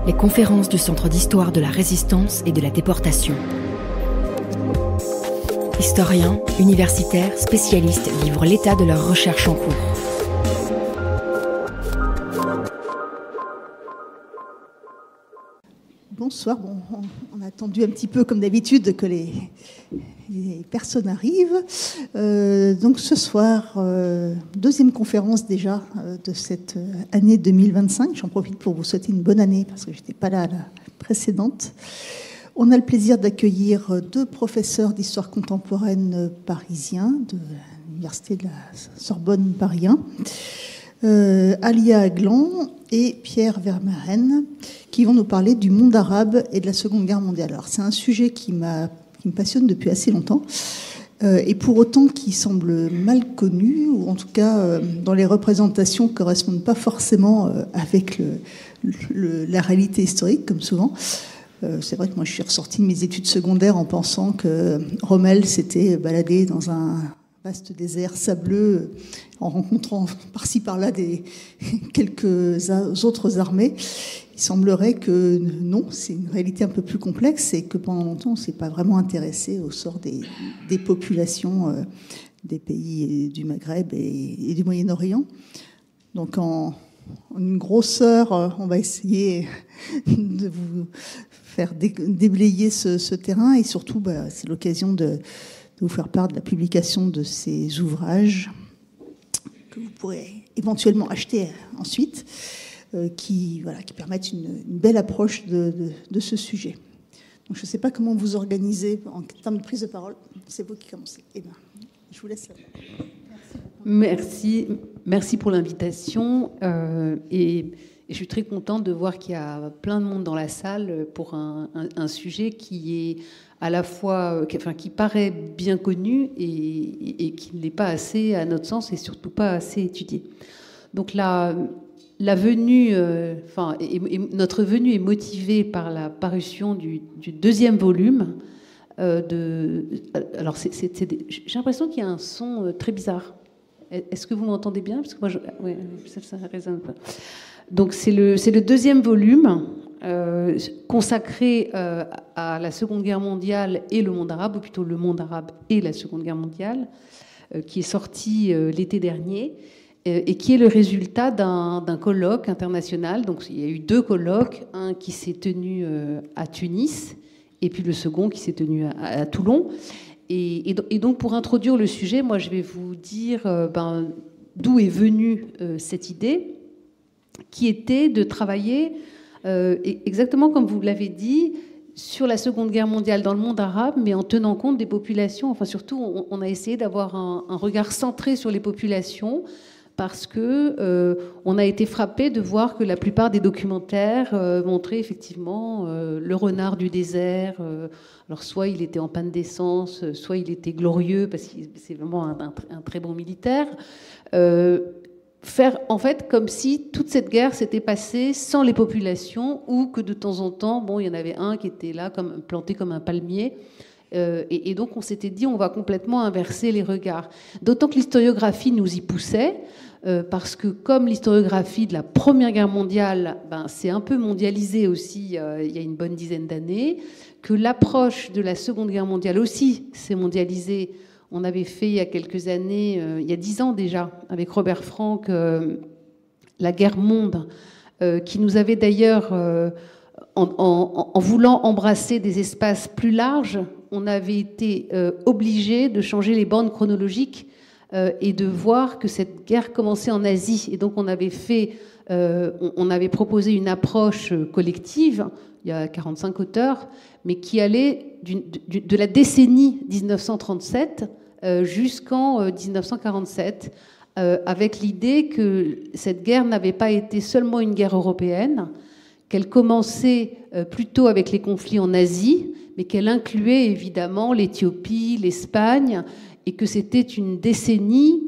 Les conférences du Centre d'histoire de la résistance et de la déportation. Historiens, universitaires, spécialistes livrent l'état de leurs recherches en cours. Bonsoir. Bon, on a attendu un petit peu, comme d'habitude, que les personnes arrivent. Donc ce soir, deuxième conférence déjà de cette année 2025. J'en profite pour vous souhaiter une bonne année, parce que je n'étais pas là à la précédente. On a le plaisir d'accueillir deux professeurs d'histoire contemporaine parisiens de l'Université de la Sorbonne Paris 1, Alia Aglan et Pierre Vermaren, qui vont nous parler du monde arabe et de la Seconde Guerre mondiale. Alors, c'est un sujet qui me passionne depuis assez longtemps, et pour autant qui semble mal connu, ou en tout cas dont les représentations ne correspondent pas forcément avec la réalité historique, comme souvent. C'est vrai que moi, je suis ressortie de mes études secondaires en pensant que Rommel s'était baladé dans un vaste désert sableux, en rencontrant par-ci par-là quelques autres armées. Il semblerait que non, c'est une réalité un peu plus complexe et que pendant longtemps, on ne s'est pas vraiment intéressé au sort des populations des pays du Maghreb et du Moyen-Orient. Donc en une grosseur, on va essayer de vous faire déblayer ce terrain, et surtout, c'est l'occasion de vous faire part de la publication de ces ouvrages que vous pourrez éventuellement acheter ensuite, qui permettent une belle approche de ce sujet. Donc je ne sais pas comment vous organisez en termes de prise de parole. C'est vous qui commencez. Eh bien, je vous laisse. Merci pour l'invitation. Et je suis très contente de voir qu'il y a plein de monde dans la salle pour un sujet qui est à la fois, qui paraît bien connu et qui ne l'est pas assez à notre sens, et surtout pas assez étudié. Donc la venue, notre venue est motivée par la parution du deuxième volume. Alors j'ai l'impression qu'il y a un son très bizarre. Est-ce que vous m'entendez bien? Parce que moi, ça résonne pas. Donc c'est le deuxième volume consacré à la Seconde Guerre mondiale et le monde arabe, ou plutôt le monde arabe et la Seconde Guerre mondiale, qui est sorti l'été dernier, et qui est le résultat d'un colloque international. Donc il y a eu deux colloques, un qui s'est tenu à Tunis, et puis le second qui s'est tenu à Toulon. Et donc pour introduire le sujet, moi je vais vous dire d'où est venue cette idée, qui était de travailler exactement comme vous l'avez dit, sur la Seconde Guerre mondiale dans le monde arabe, mais en tenant compte des populations. Enfin, surtout, on a essayé d'avoir un regard centré sur les populations, parce que on a été frappé de voir que la plupart des documentaires montraient effectivement le renard du désert. Alors, soit il était en panne d'essence, soit il était glorieux, parce que c'est vraiment un très bon militaire. Faire en fait comme si toute cette guerre s'était passée sans les populations, ou que de temps en temps, il y en avait un qui était là planté comme un palmier, et donc on s'était dit on va complètement inverser les regards, d'autant que l'historiographie nous y poussait, parce que comme l'historiographie de la Première Guerre mondiale c'est un peu mondialisé aussi il y a une bonne dizaine d'années, que l'approche de la Seconde Guerre mondiale aussi s'est mondialisée. On avait fait il y a quelques années, il y a 10 ans déjà, avec Robert Frank, la guerre monde, qui nous avait d'ailleurs, en voulant embrasser des espaces plus larges, on avait été obligé de changer les bandes chronologiques et de voir que cette guerre commençait en Asie. Et donc on avait proposé une approche collective, il y a 45 auteurs, mais qui allait de la décennie 1937 jusqu'en 1947, avec l'idée que cette guerre n'avait pas été seulement une guerre européenne, qu'elle commençait plutôt avec les conflits en Asie, mais qu'elle incluait évidemment l'Éthiopie, l'Espagne, et que c'était une décennie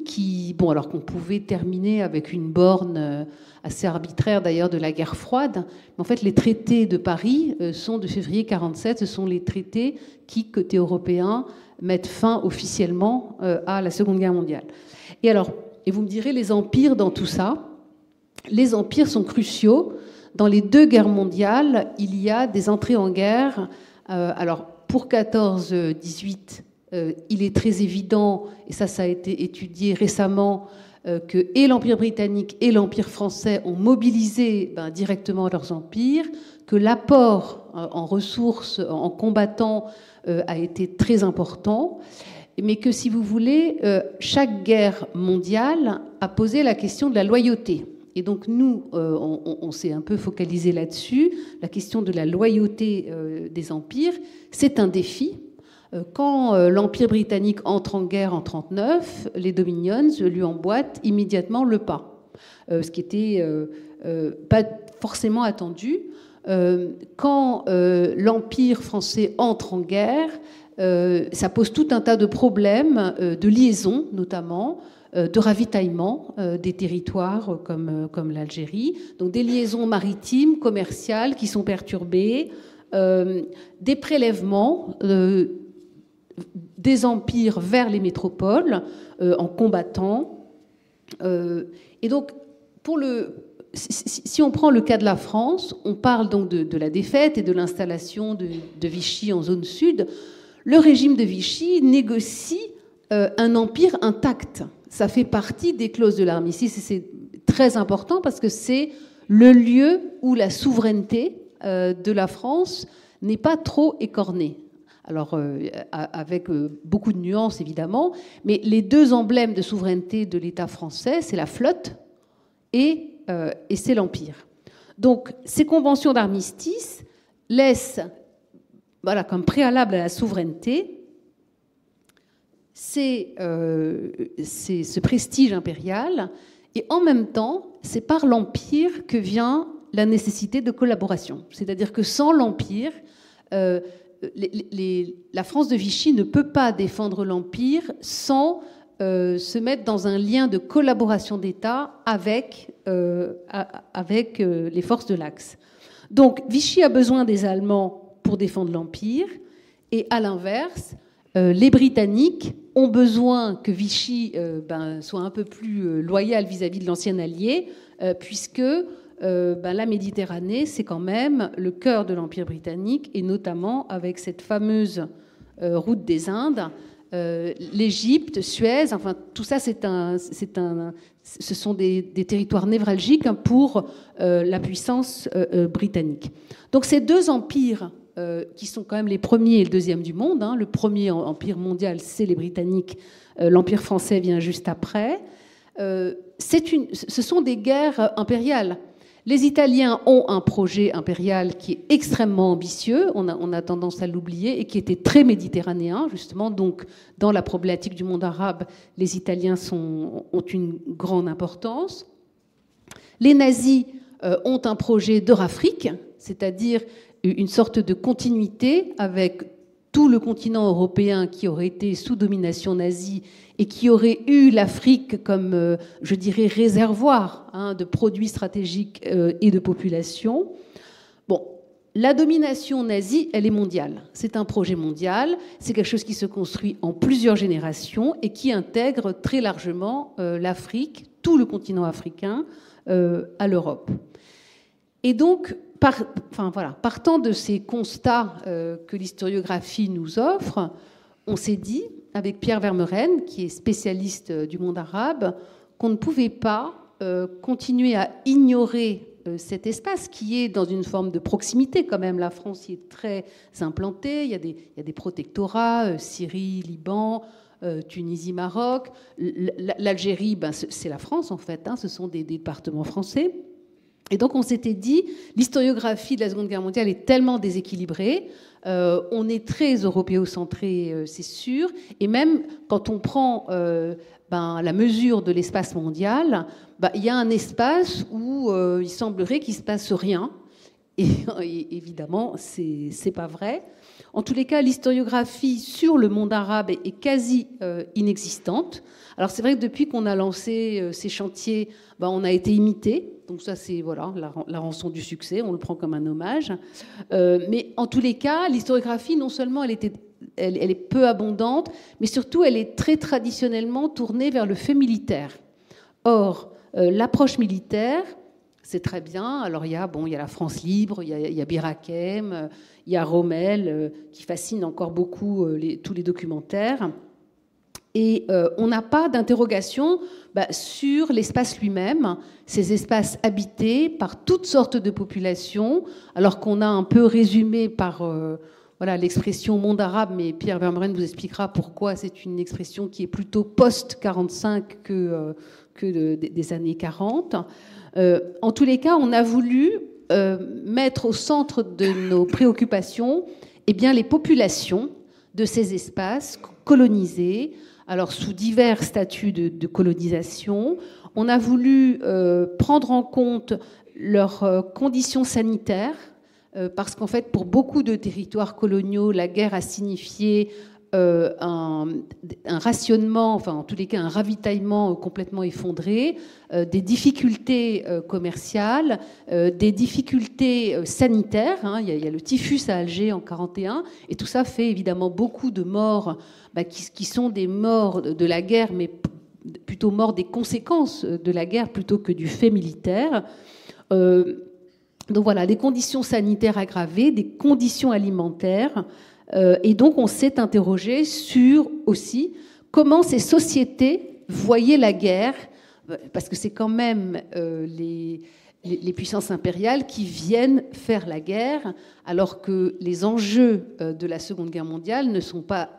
alors qu'on pouvait terminer avec une borne assez arbitraire d'ailleurs de la guerre froide, mais en fait les traités de Paris sont de février 1947, ce sont les traités qui, côté européen, mettent fin officiellement à la Seconde Guerre mondiale. Et vous me direz, les empires dans tout ça, les empires sont cruciaux dans les deux guerres mondiales, il y a des entrées en guerre. Alors, pour 14-18, il est très évident, et ça a été étudié récemment, que et l'Empire britannique et l'Empire français ont mobilisé directement leurs empires, que l'apport en ressources, en combattants, a été très important, mais que, si vous voulez, chaque guerre mondiale a posé la question de la loyauté. Et donc nous, on s'est un peu focalisé là-dessus. La question de la loyauté des empires, c'est un défi. Quand l'Empire britannique entre en guerre en 1939, les Dominions lui emboîtent immédiatement le pas, ce qui était pas forcément attendu. Quand l'Empire français entre en guerre, ça pose tout un tas de problèmes, de liaison notamment, de ravitaillement des territoires comme l'Algérie. Donc des liaisons maritimes, commerciales qui sont perturbées, des prélèvements des empires vers les métropoles en combattant. Et donc, si on prend le cas de la France, on parle donc de la défaite et de l'installation de Vichy en zone sud. Le régime de Vichy négocie un empire intact. Ça fait partie des clauses de l'armistice et c'est très important parce que c'est le lieu où la souveraineté de la France n'est pas trop écornée. Alors, avec beaucoup de nuances, évidemment, mais les deux emblèmes de souveraineté de l'État français, c'est la flotte et c'est l'Empire. Donc, ces conventions d'armistice laissent, voilà, comme préalable à la souveraineté, c'est ce prestige impérial, et en même temps, c'est par l'Empire que vient la nécessité de collaboration. C'est-à-dire que sans l'Empire, la France de Vichy ne peut pas défendre l'Empire sans se mettre dans un lien de collaboration d'État avec les forces de l'Axe. Donc Vichy a besoin des Allemands pour défendre l'Empire, et à l'inverse, les Britanniques ont besoin que Vichy soit un peu plus loyal vis-à-vis de l'ancien allié, puisque la Méditerranée, c'est quand même le cœur de l'Empire britannique, et notamment avec cette fameuse route des Indes, l'Égypte, Suez, enfin tout ça, ce sont des territoires névralgiques pour la puissance britannique. Donc ces deux empires, qui sont quand même les premiers et le deuxième du monde, le premier empire mondial, c'est les Britanniques, l'Empire français vient juste après. Ce sont des guerres impériales. Les Italiens ont un projet impérial qui est extrêmement ambitieux, on a tendance à l'oublier, et qui était très méditerranéen, justement. Donc, dans la problématique du monde arabe, les Italiens ont une grande importance. Les nazis ont un projet d'Eurafrique, c'est-à-dire une sorte de continuité avec tout le continent européen qui aurait été sous domination nazie et qui aurait eu l'Afrique comme, je dirais, réservoir de produits stratégiques et de population. Bon, la domination nazie, elle est mondiale. C'est un projet mondial, c'est quelque chose qui se construit en plusieurs générations et qui intègre très largement l'Afrique, tout le continent africain, à l'Europe. Et donc, partant de ces constats que l'historiographie nous offre, on s'est dit, avec Pierre Vermeuren, qui est spécialiste du monde arabe, qu'on ne pouvait pas continuer à ignorer cet espace qui est dans une forme de proximité quand même. La France y est très implantée, il y a des protectorats, Syrie, Liban, Tunisie, Maroc. L'Algérie, c'est la France en fait, ce sont des départements français. Et donc on s'était dit, l'historiographie de la Seconde Guerre mondiale est tellement déséquilibrée, on est très européocentré, c'est sûr, et même quand on prend la mesure de l'espace mondial, il y a un espace où il semblerait qu'il ne se passe rien, et évidemment, c'est pas vrai. En tous les cas, l'historiographie sur le monde arabe est quasi inexistante. Alors c'est vrai que depuis qu'on a lancé ces chantiers, on a été imité. Donc ça, c'est la rançon du succès, on le prend comme un hommage. Mais en tous les cas, l'historiographie, non seulement elle est peu abondante, mais surtout elle est très traditionnellement tournée vers le fait militaire. Or, l'approche militaire c'est très bien. Alors il y a la France libre, il y a Bir Hakeim, il y a Rommel, qui fascine encore beaucoup tous les documentaires. Et on n'a pas d'interrogation sur l'espace lui-même, ces espaces habités par toutes sortes de populations, alors qu'on a un peu résumé par l'expression monde arabe, mais Pierre Vermeuren vous expliquera pourquoi c'est une expression qui est plutôt post-45 que des années 40. En tous les cas, on a voulu mettre au centre de nos préoccupations les populations de ces espaces colonisés, alors sous divers statuts de colonisation. On a voulu prendre en compte leurs conditions sanitaires, parce qu'en fait, pour beaucoup de territoires coloniaux, la guerre a signifié un rationnement, enfin en tous les cas un ravitaillement complètement effondré, des difficultés commerciales, des difficultés sanitaires. Il y a le typhus à Alger en 1941, et tout ça fait évidemment beaucoup de morts qui sont des morts de la guerre, mais plutôt morts des conséquences de la guerre plutôt que du fait militaire. Donc voilà, des conditions sanitaires aggravées, des conditions alimentaires. Et donc on s'est interrogé sur aussi comment ces sociétés voyaient la guerre, parce que c'est quand même les puissances impériales qui viennent faire la guerre, alors que les enjeux de la Seconde Guerre mondiale ne sont pas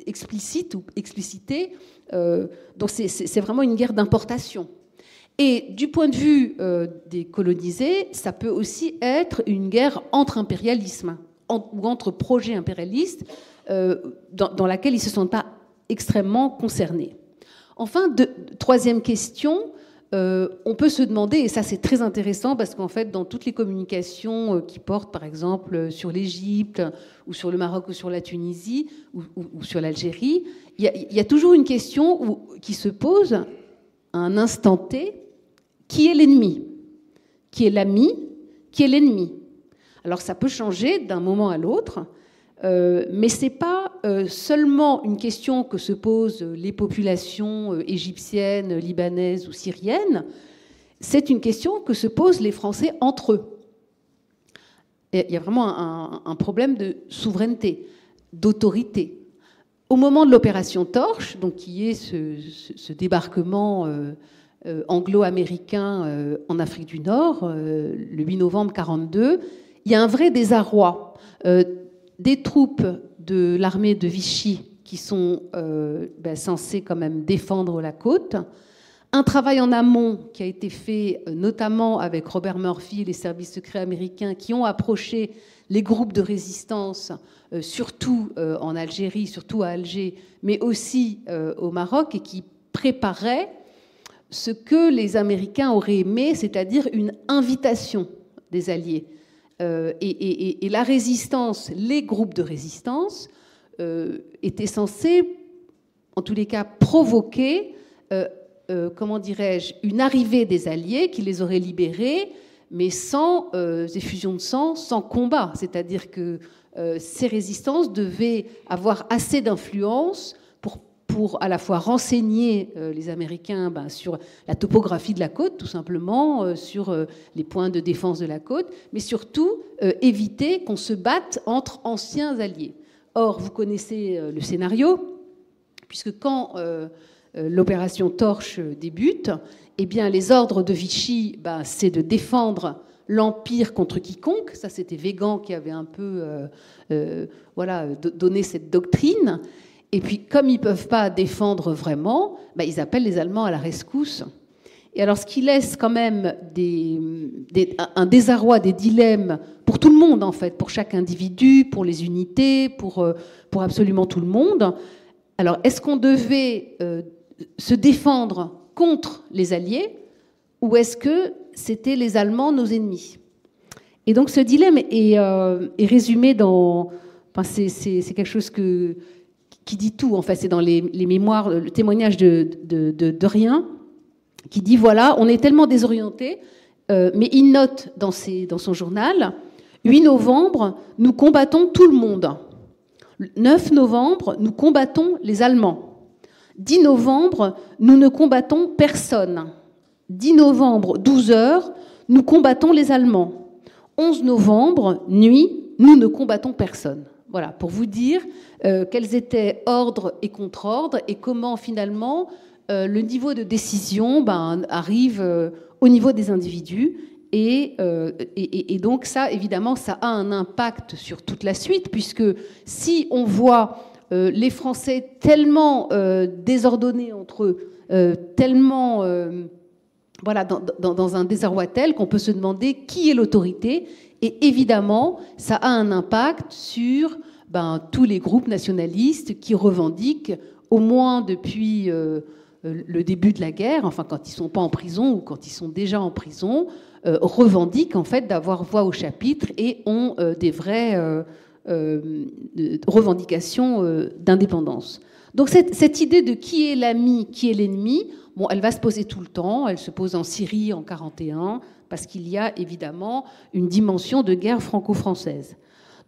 explicites ou explicités. Donc c'est vraiment une guerre d'importation. Et du point de vue des colonisés, ça peut aussi être une guerre entre impérialismes ou entre projets impérialistes dans laquelle ils ne se sentent pas extrêmement concernés. Enfin, troisième question, on peut se demander, et ça c'est très intéressant parce qu'en fait dans toutes les communications qui portent par exemple sur l'Égypte ou sur le Maroc ou sur la Tunisie ou sur l'Algérie, il y a toujours une question qui se pose à un instant T: qui est l'ennemi? Qui est l'ami? Qui est l'ennemi? Alors ça peut changer d'un moment à l'autre, mais ce n'est pas seulement une question que se posent les populations égyptiennes, libanaises ou syriennes, c'est une question que se posent les Français entre eux. Et il y a vraiment un problème de souveraineté, d'autorité. Au moment de l'opération Torche, donc qui est ce débarquement anglo-américain en Afrique du Nord, le 8 novembre 1942, il y a un vrai désarroi des troupes de l'armée de Vichy qui sont censées quand même défendre la côte. Un travail en amont qui a été fait notamment avec Robert Murphy et les services secrets américains qui ont approché les groupes de résistance, surtout en Algérie, surtout à Alger, mais aussi au Maroc, et qui préparaient ce que les Américains auraient aimé, c'est-à-dire une invitation des Alliés. Et la résistance, les groupes de résistance, étaient censés, en tous les cas, provoquer, comment dirais-je, une arrivée des Alliés qui les auraient libérés, mais sans effusion de sang, sans combat. C'est-à-dire que ces résistances devaient avoir assez d'influence pour à la fois renseigner les Américains sur la topographie de la côte, tout simplement, sur les points de défense de la côte, mais surtout éviter qu'on se batte entre anciens alliés. Or, vous connaissez le scénario, puisque quand l'opération Torche débute, eh bien, les ordres de Vichy, c'est de défendre l'Empire contre quiconque. Ça, c'était Weygand qui avait un peu donné cette doctrine. Et puis, comme ils ne peuvent pas défendre vraiment, ils appellent les Allemands à la rescousse. Et alors, ce qui laisse quand même un désarroi, des dilemmes pour tout le monde, en fait, pour chaque individu, pour les unités, pour absolument tout le monde. Alors, est-ce qu'on devait se défendre contre les Alliés, ou est-ce que c'était les Allemands nos ennemis? Et donc, ce dilemme est résumé dans... Enfin, c'est quelque chose qui dit tout, en fait. C'est dans les mémoires, le témoignage de Rien, qui dit, voilà, on est tellement désorientés, mais il note dans son journal, 8 novembre, nous combattons tout le monde. 9 novembre, nous combattons les Allemands. 10 novembre, nous ne combattons personne. 10 novembre, 12 heures, nous combattons les Allemands. 11 novembre, nuit, nous ne combattons personne. Voilà, pour vous dire quels étaient ordre et contre-ordre et comment finalement le niveau de décision arrive au niveau des individus. Et donc ça, évidemment, ça a un impact sur toute la suite, puisque si on voit les Français tellement désordonnés entre eux, tellement voilà, dans un désarroi tel qu'on peut se demander qui est l'autorité. Et évidemment, ça a un impact sur tous les groupes nationalistes qui revendiquent, au moins depuis le début de la guerre, enfin quand ils ne sont pas en prison ou quand ils sont déjà en prison, revendiquent en fait d'avoir voix au chapitre et ont des vraies revendications d'indépendance. Donc cette idée de qui est l'ami, qui est l'ennemi, bon, elle va se poser tout le temps. Elle se pose en Syrie en 1941 parce qu'il y a évidemment une dimension de guerre franco-française.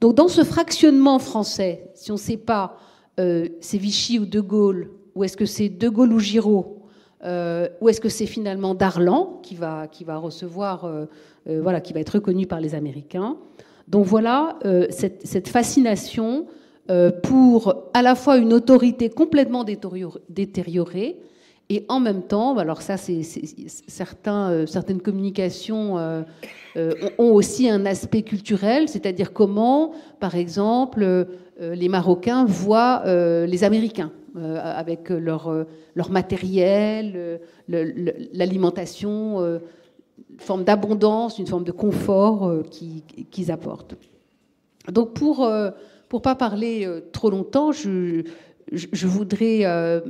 Donc dans ce fractionnement français, si on ne sait pas c'est Vichy ou De Gaulle, ou est-ce que c'est De Gaulle ou Giraud, ou est-ce que c'est finalement Darlan qui va recevoir, voilà, qui va être reconnu par les Américains. Donc voilà cette fascination pour à la fois une autorité complètement détériorée et en même temps, alors ça, certaines communications ont aussi un aspect culturel, c'est-à-dire comment, par exemple, les Marocains voient les Américains avec leur matériel, l'alimentation, une forme d'abondance, une forme de confort qu'ils apportent. Donc pour pas parler trop longtemps, je voudrais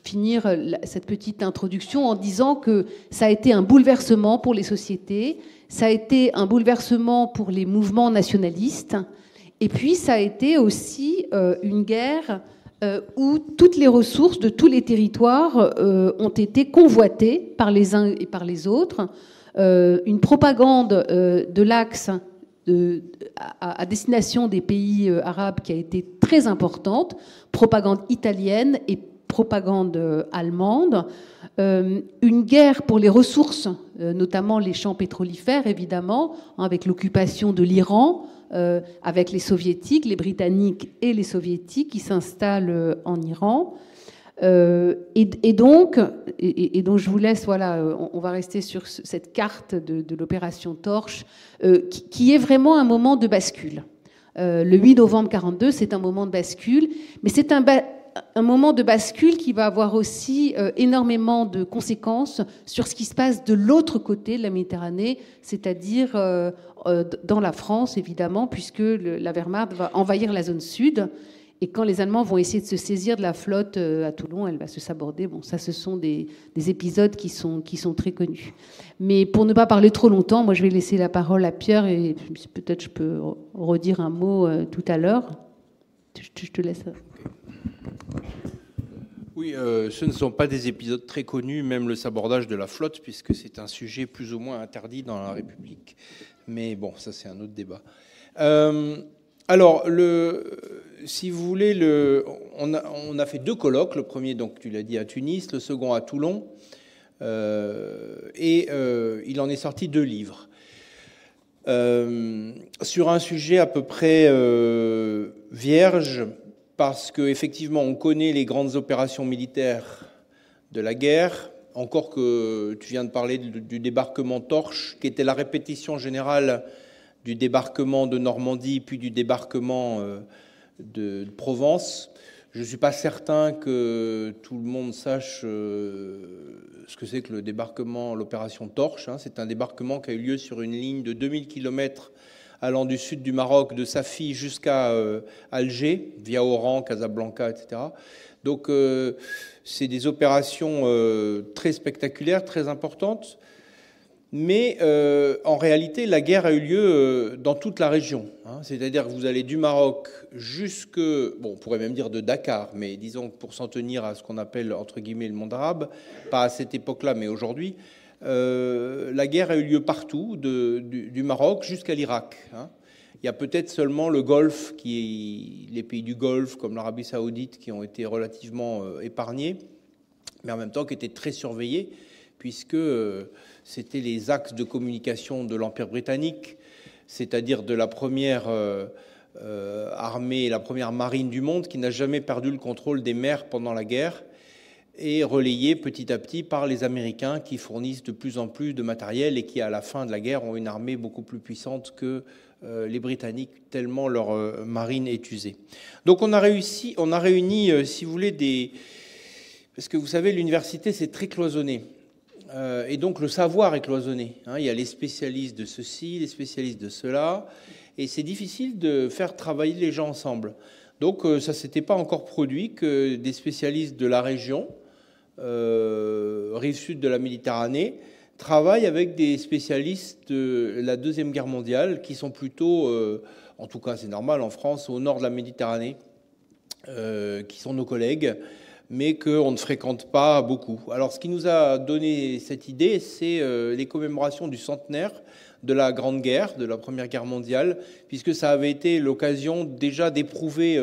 finir cette petite introduction en disant que ça a été un bouleversement pour les sociétés, ça a été un bouleversement pour les mouvements nationalistes, et puis ça a été aussi une guerre où toutes les ressources de tous les territoires ont été convoitées par les uns et par les autres, une propagande de l'Axe à destination des pays arabes qui a été très importante, propagande italienne et propagande allemande, une guerre pour les ressources, notamment les champs pétrolifères, évidemment, avec l'occupation de l'Iran, avec les soviétiques, les britanniques et les soviétiques qui s'installent en Iran. Et donc je vous laisse, voilà, on va rester sur cette carte de l'opération Torche, qui est vraiment un moment de bascule. Le 8 novembre 1942, c'est un moment de bascule, mais c'est un moment de bascule qui va avoir aussi énormément de conséquences sur ce qui se passe de l'autre côté de la Méditerranée, c'est-à-dire dans la France, évidemment, puisque la Wehrmacht va envahir la zone sud. Et quand les Allemands vont essayer de se saisir de la flotte à Toulon, elle va se saborder. Bon, ça, ce sont des épisodes qui sont très connus. Mais pour ne pas parler trop longtemps, moi, je vais laisser la parole à Pierre et peut-être je peux redire un mot tout à l'heure. Je te laisse. Oui, ce ne sont pas des épisodes très connus, même le sabordage de la flotte, puisque c'est un sujet plus ou moins interdit dans la République. Mais bon, ça, c'est un autre débat. Alors, si vous voulez, on a fait 2 colloques. Le premier, donc, tu l'as dit, à Tunis, le second à Toulon. Et il en est sorti 2 livres. Sur un sujet à peu près vierge, parce qu'effectivement, on connaît les grandes opérations militaires de la guerre, encore que tu viens de parler du débarquement Torche, qui était la répétition générale du débarquement de Normandie, puis du débarquement de Provence. Je ne suis pas certain que tout le monde sache ce que c'est que le débarquement, l'opération Torche. C'est un débarquement qui a eu lieu sur une ligne de 2000 km allant du sud du Maroc, de Safi jusqu'à Alger, via Oran, Casablanca, etc. Donc c'est des opérations très spectaculaires, très importantes. Mais en réalité, la guerre a eu lieu dans toute la région. C'est-à-dire que vous allez du Maroc jusque, bon, on pourrait même dire de Dakar, mais disons pour s'en tenir à ce qu'on appelle, entre guillemets, le monde arabe, pas à cette époque-là, mais aujourd'hui, la guerre a eu lieu partout, du Maroc jusqu'à l'Irak. Il y a peut-être seulement le Golfe, les pays du Golfe, comme l'Arabie Saoudite, qui ont été relativement épargnés, mais en même temps qui étaient très surveillés, puisque c'était les axes de communication de l'Empire britannique, c'est-à-dire de la première armée, la première marine du monde, qui n'a jamais perdu le contrôle des mers pendant la guerre, et relayé petit à petit par les Américains qui fournissent de plus en plus de matériel et qui, à la fin de la guerre, ont une armée beaucoup plus puissante que les Britanniques, tellement leur marine est usée. Donc on a réuni, si vous voulez, parce que vous savez, l'université, c'est très cloisonné. Et donc le savoir est cloisonné. Il y a les spécialistes de ceci, les spécialistes de cela, et c'est difficile de faire travailler les gens ensemble. Donc ça ne s'était pas encore produit que des spécialistes de la région, rive sud de la Méditerranée, travaillent avec des spécialistes de la Deuxième Guerre mondiale, qui sont plutôt, en tout cas c'est normal en France, au nord de la Méditerranée, qui sont nos collègues, mais qu'on ne fréquente pas beaucoup. Alors ce qui nous a donné cette idée, c'est les commémorations du centenaire de la Grande Guerre, de la Première Guerre mondiale, puisque ça avait été l'occasion déjà d'éprouver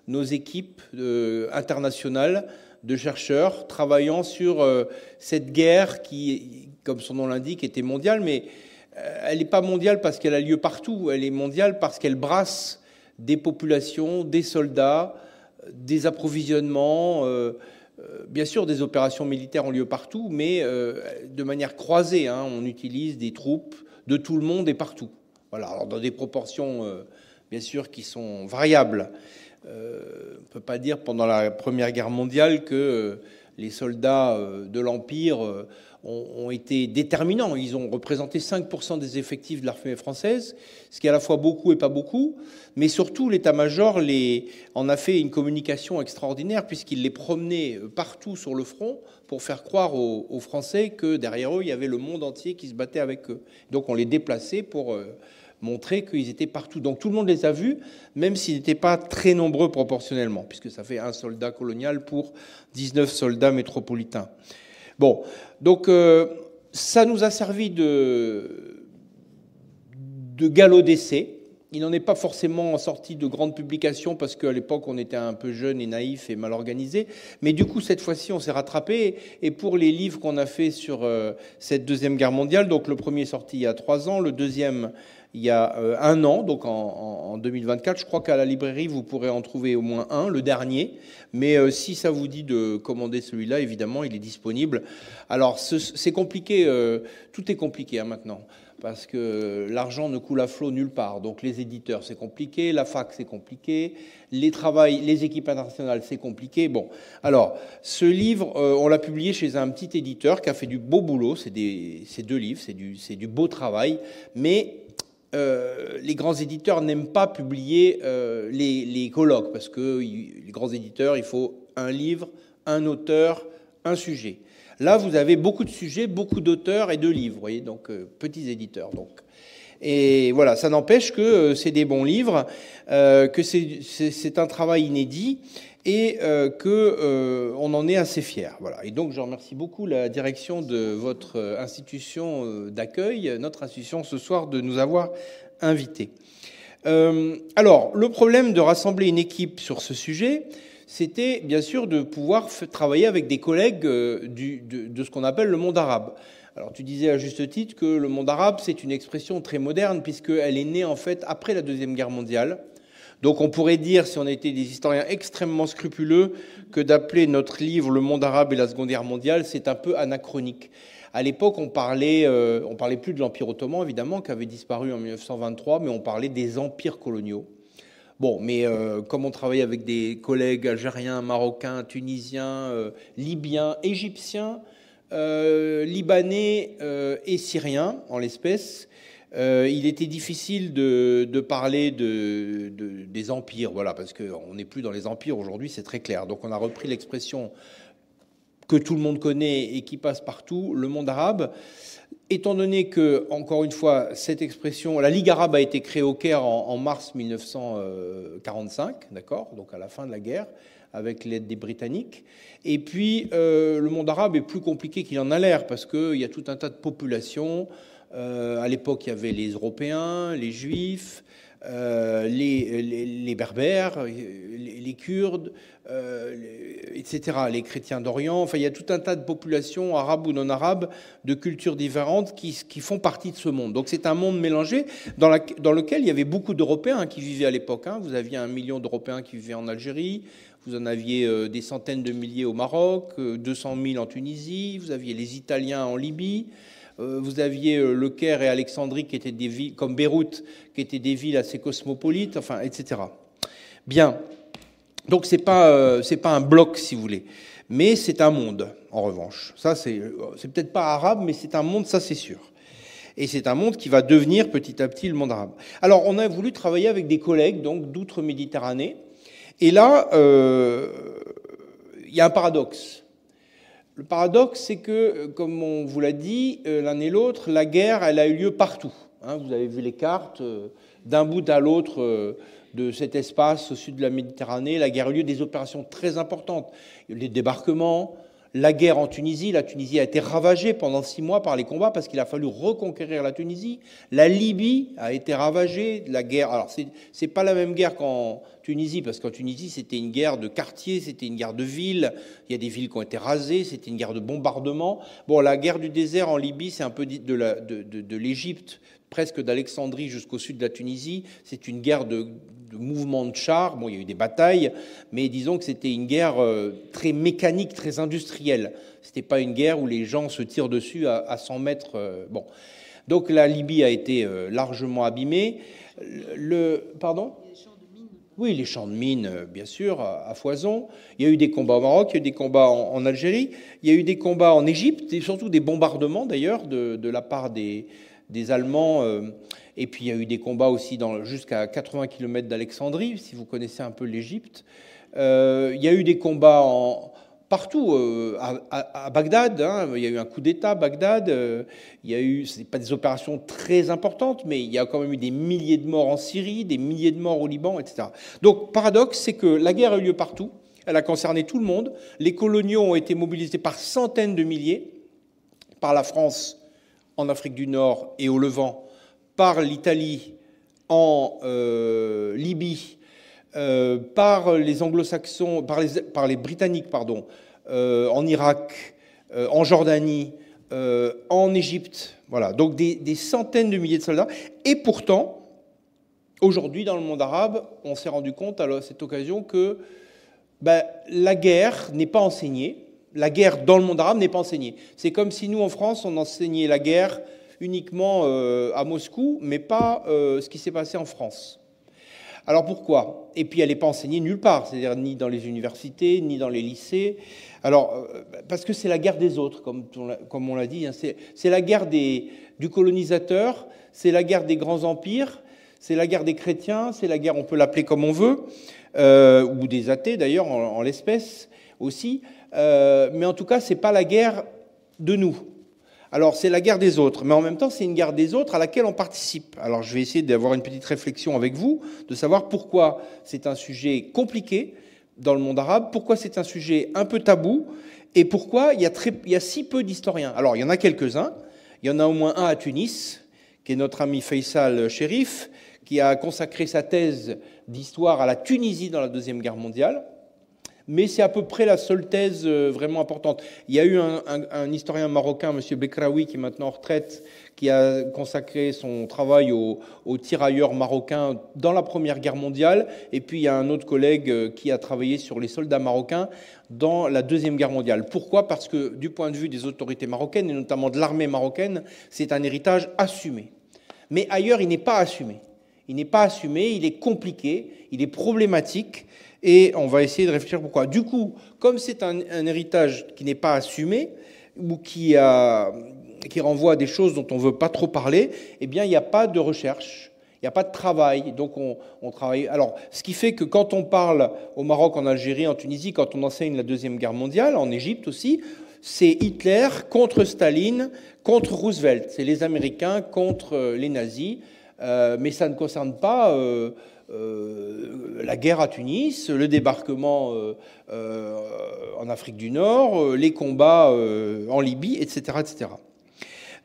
nos équipes internationales de chercheurs travaillant sur cette guerre qui, comme son nom l'indique, était mondiale, mais elle n'est pas mondiale parce qu'elle a lieu partout, elle est mondiale parce qu'elle brasse des populations, des soldats, des approvisionnements, bien sûr des opérations militaires ont lieu partout, mais de manière croisée, on utilise des troupes de tout le monde et partout. Voilà, alors dans des proportions bien sûr qui sont variables. On ne peut pas dire pendant la Première Guerre mondiale que les soldats de l'Empire ont été déterminants. Ils ont représenté 5% des effectifs de l'armée française, ce qui est à la fois beaucoup et pas beaucoup. Mais surtout, l'état-major en a fait une communication extraordinaire, puisqu'il les promenait partout sur le front pour faire croire aux Français que derrière eux, il y avait le monde entier qui se battait avec eux. Donc on les déplaçait pour montrer qu'ils étaient partout. Donc tout le monde les a vus, même s'ils n'étaient pas très nombreux proportionnellement, puisque ça fait un soldat colonial pour 19 soldats métropolitains. Bon, donc ça nous a servi de galop d'essai. Il n'en est pas forcément sorti de grandes publications parce qu'à l'époque, on était un peu jeune et naïf et mal organisé. Mais du coup, cette fois-ci, on s'est rattrapé. Et pour les livres qu'on a fait sur cette Deuxième Guerre mondiale, donc le premier est sorti il y a 3 ans, le deuxième il y a 1 an, donc en 2024. Je crois qu'à la librairie, vous pourrez en trouver au moins un, le dernier. Mais si ça vous dit de commander celui-là, évidemment, il est disponible. Alors, c'est compliqué. Tout est compliqué maintenant, parce que l'argent ne coule à flot nulle part. Donc, les éditeurs, c'est compliqué. La fac, c'est compliqué. Les équipes internationales, c'est compliqué. Bon, alors, ce livre, on l'a publié chez un petit éditeur qui a fait du beau boulot. C'est 2 livres, c'est du beau travail. Mais les grands éditeurs n'aiment pas publier les colloques, parce que les grands éditeurs, il faut un livre, un auteur, un sujet. Là, vous avez beaucoup de sujets, beaucoup d'auteurs et de livres, vous voyez, donc petits éditeurs. Donc. Et voilà, ça n'empêche que c'est des bons livres, que c'est un travail inédit et qu'on en est assez fiers. Voilà. Et donc, je remercie beaucoup la direction de votre institution d'accueil, notre institution ce soir, de nous avoir invités. Alors, le problème de rassembler une équipe sur ce sujet, c'était bien sûr de pouvoir travailler avec des collègues de ce qu'on appelle le monde arabe. Alors tu disais à juste titre que le monde arabe, c'est une expression très moderne, puisqu'elle est née en fait après la Deuxième Guerre mondiale. Donc on pourrait dire, si on était des historiens extrêmement scrupuleux, que d'appeler notre livre « Le monde arabe et la Seconde Guerre mondiale », c'est un peu anachronique. À l'époque, on parlait plus de l'Empire ottoman, évidemment, qui avait disparu en 1923, mais on parlait des empires coloniaux. Bon, mais comme on travaillait avec des collègues algériens, marocains, tunisiens, libyens, égyptiens, libanais et syriens, en l'espèce, il était difficile de parler des empires, voilà, parce qu'on n'est plus dans les empires aujourd'hui, c'est très clair. Donc on a repris l'expression que tout le monde connaît et qui passe partout, le monde arabe. Étant donné que, encore une fois, cette expression, la Ligue arabe a été créée au Caire en mars 1945, d'accord, donc à la fin de la guerre, avec l'aide des Britanniques. Et puis, le monde arabe est plus compliqué qu'il en a l'air, parce qu'il y a tout un tas de populations. À l'époque, il y avait les Européens, les Juifs, les Berbères, les Kurdes, etc., les chrétiens d'Orient. Enfin, il y a tout un tas de populations, arabes ou non arabes, de cultures différentes qui font partie de ce monde. Donc c'est un monde mélangé dans lequel il y avait beaucoup d'Européens qui vivaient à l'époque. Vous aviez 1 million d'Européens qui vivaient en Algérie, vous en aviez des centaines de milliers au Maroc, 200 000 en Tunisie, vous aviez les Italiens en Libye. Vous aviez Le Caire et Alexandrie, qui étaient des villes, comme Beyrouth, qui étaient des villes assez cosmopolites, enfin, etc. Bien. Donc, c'est pas un bloc, si vous voulez. Mais c'est un monde, en revanche. Ça, c'est peut-être pas arabe, mais c'est un monde, ça, c'est sûr. Et c'est un monde qui va devenir petit à petit le monde arabe. Alors, on a voulu travailler avec des collègues, donc, d'outre-Méditerranée. Et là, il y a un paradoxe. Le paradoxe, c'est que, comme on vous l'a dit, l'un et l'autre, la guerre, elle a eu lieu partout. Vous avez vu les cartes, d'un bout à l'autre de cet espace au sud de la Méditerranée, la guerre a eu lieu, des opérations très importantes. Les débarquements, la guerre en Tunisie. La Tunisie a été ravagée pendant 6 mois par les combats parce qu'il a fallu reconquérir la Tunisie. La Libye a été ravagée. La guerre, alors c'est pas la même guerre qu'en Tunisie, parce qu'en Tunisie, c'était une guerre de quartier, c'était une guerre de ville. Il y a des villes qui ont été rasées, c'était une guerre de bombardement. Bon, la guerre du désert en Libye, c'est un peu de l'Égypte, presque d'Alexandrie jusqu'au sud de la Tunisie. C'est une guerre de mouvement de chars. Bon, il y a eu des batailles, mais disons que c'était une guerre très mécanique, très industrielle. C'était pas une guerre où les gens se tirent dessus à 100 mètres. Bon. Donc la Libye a été largement abîmée. Pardon ? Oui, les champs de mines, bien sûr, à foison. Il y a eu des combats au Maroc, il y a eu des combats en Algérie, il y a eu des combats en Égypte, et surtout des bombardements, d'ailleurs, de la part des Allemands. Et puis, il y a eu des combats aussi jusqu'à 80 km d'Alexandrie, si vous connaissez un peu l'Égypte. Il y a eu des combats partout, à Bagdad. Il y a eu un coup d'État à Bagdad. Il y a eu, ce n'est pas des opérations très importantes, mais il y a quand même eu des milliers de morts en Syrie, des milliers de morts au Liban, etc. Donc, paradoxe, c'est que la guerre a eu lieu partout. Elle a concerné tout le monde. Les coloniaux ont été mobilisés par centaines de milliers, par la France en Afrique du Nord et au Levant, par l'Italie en Libye, par les anglo-saxons, par les Britanniques, pardon, en Irak, en Jordanie, en Égypte. Voilà, donc des centaines de milliers de soldats. Et pourtant, aujourd'hui, dans le monde arabe, on s'est rendu compte à cette occasion que la guerre n'est pas enseignée. La guerre dans le monde arabe n'est pas enseignée. C'est comme si nous, en France, on enseignait la guerre uniquement à Moscou, mais pas ce qui s'est passé en France. Alors pourquoi ? Et puis elle n'est pas enseignée nulle part, c'est-à-dire ni dans les universités, ni dans les lycées. Alors, parce que c'est la guerre des autres, comme on l'a dit. C'est la guerre du colonisateur, c'est la guerre des grands empires, c'est la guerre des chrétiens, c'est la guerre, on peut l'appeler comme on veut, ou des athées d'ailleurs, en l'espèce aussi. Mais en tout cas, c'est pas la guerre de nous. Alors, c'est la guerre des autres, mais en même temps, c'est une guerre des autres à laquelle on participe. Alors, je vais essayer d'avoir une petite réflexion avec vous, de savoir pourquoi c'est un sujet compliqué dans le monde arabe, pourquoi c'est un sujet un peu tabou, et pourquoi il y a si peu d'historiens. Alors, il y en a quelques-uns. Il y en a au moins un à Tunis, qui est notre ami Faisal Cherif, qui a consacré sa thèse d'histoire à la Tunisie dans la Deuxième Guerre mondiale. Mais c'est à peu près la seule thèse vraiment importante. Il y a eu un historien marocain, M. Bekraoui, qui est maintenant en retraite, qui a consacré son travail aux tirailleurs marocains dans la Première Guerre mondiale. Et puis il y a un autre collègue qui a travaillé sur les soldats marocains dans la Deuxième Guerre mondiale. Pourquoi ? Parce que du point de vue des autorités marocaines, et notamment de l'armée marocaine, c'est un héritage assumé. Mais ailleurs, il n'est pas assumé. Il n'est pas assumé, il est compliqué, il est problématique. Et on va essayer de réfléchir pourquoi. Du coup, comme c'est un héritage qui n'est pas assumé, ou qui renvoie à des choses dont on ne veut pas trop parler, eh bien, il n'y a pas de recherche, il n'y a pas de travail. Donc, on travaille. Alors, ce qui fait que quand on parle au Maroc, en Algérie, en Tunisie, quand on enseigne la Deuxième Guerre mondiale, en Égypte aussi, c'est Hitler contre Staline, contre Roosevelt. C'est les Américains contre les nazis. Mais ça ne concerne pas la guerre à Tunis, le débarquement en Afrique du Nord, les combats en Libye, etc., etc.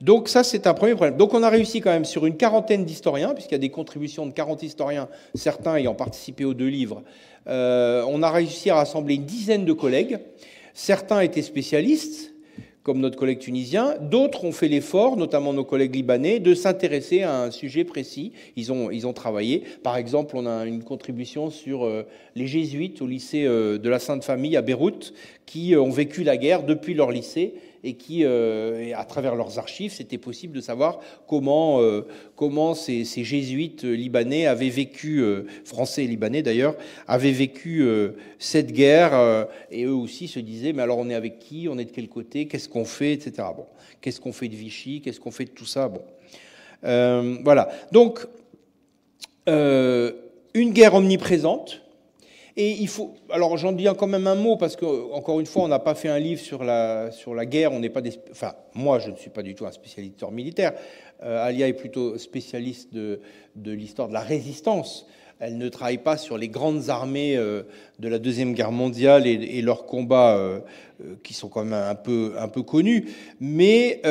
Donc ça, c'est un premier problème. Donc on a réussi quand même sur une quarantaine d'historiens, puisqu'il y a des contributions de 40 historiens, certains ayant participé aux 2 livres. On a réussi à rassembler une dizaine de collègues. Certains étaient spécialistes, comme notre collègue tunisien. D'autres ont fait l'effort, notamment nos collègues libanais, de s'intéresser à un sujet précis. Ils ont travaillé. Par exemple, on a une contribution sur les jésuites au lycée de la Sainte Famille à Beyrouth, qui ont vécu la guerre depuis leur lycée et qui, à travers leurs archives, c'était possible de savoir comment ces jésuites libanais avaient vécu, français et libanais d'ailleurs, avaient vécu cette guerre, et eux aussi se disaient, mais alors on est avec qui, on est de quel côté, qu'est-ce qu'on fait, etc. Bon, qu'est-ce qu'on fait de Vichy, qu'est-ce qu'on fait de tout ça, bon. Voilà. Donc, une guerre omniprésente. Et il faut, alors j'en dis quand même un mot parce que encore une fois, on n'a pas fait un livre sur la guerre. On n'est pas enfin, moi, je ne suis pas du tout un spécialiste d'histoire militaire. Alia est plutôt spécialiste de l'histoire de la résistance. Elle ne travaille pas sur les grandes armées de la Deuxième Guerre mondiale et leurs combats qui sont quand même un peu connus. Mais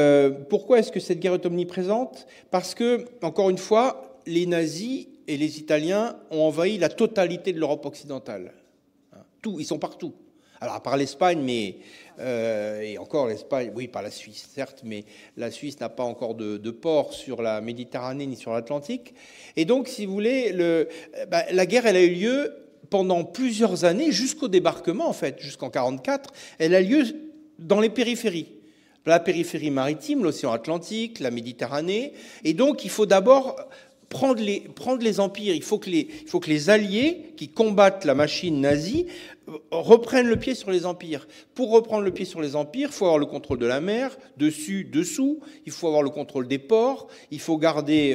pourquoi est-ce que cette guerre est omniprésente ? Parce que, encore une fois, les nazis et les Italiens ont envahi la totalité de l'Europe occidentale. Tout, ils sont partout. Alors, à part l'Espagne, mais et encore l'Espagne, oui, par la Suisse, certes, mais la Suisse n'a pas encore de port sur la Méditerranée ni sur l'Atlantique. Et donc, si vous voulez, la guerre, elle a eu lieu pendant plusieurs années, jusqu'au débarquement, en fait, jusqu'en 1944. Elle a lieu dans les périphéries. La périphérie maritime, l'océan Atlantique, la Méditerranée. Et donc, il faut d'abord prendre les empires. Il faut que les alliés qui combattent la machine nazie reprennent le pied sur les empires. Pour reprendre le pied sur les empires, il faut avoir le contrôle de la mer, dessus, dessous. Il faut avoir le contrôle des ports. Il faut garder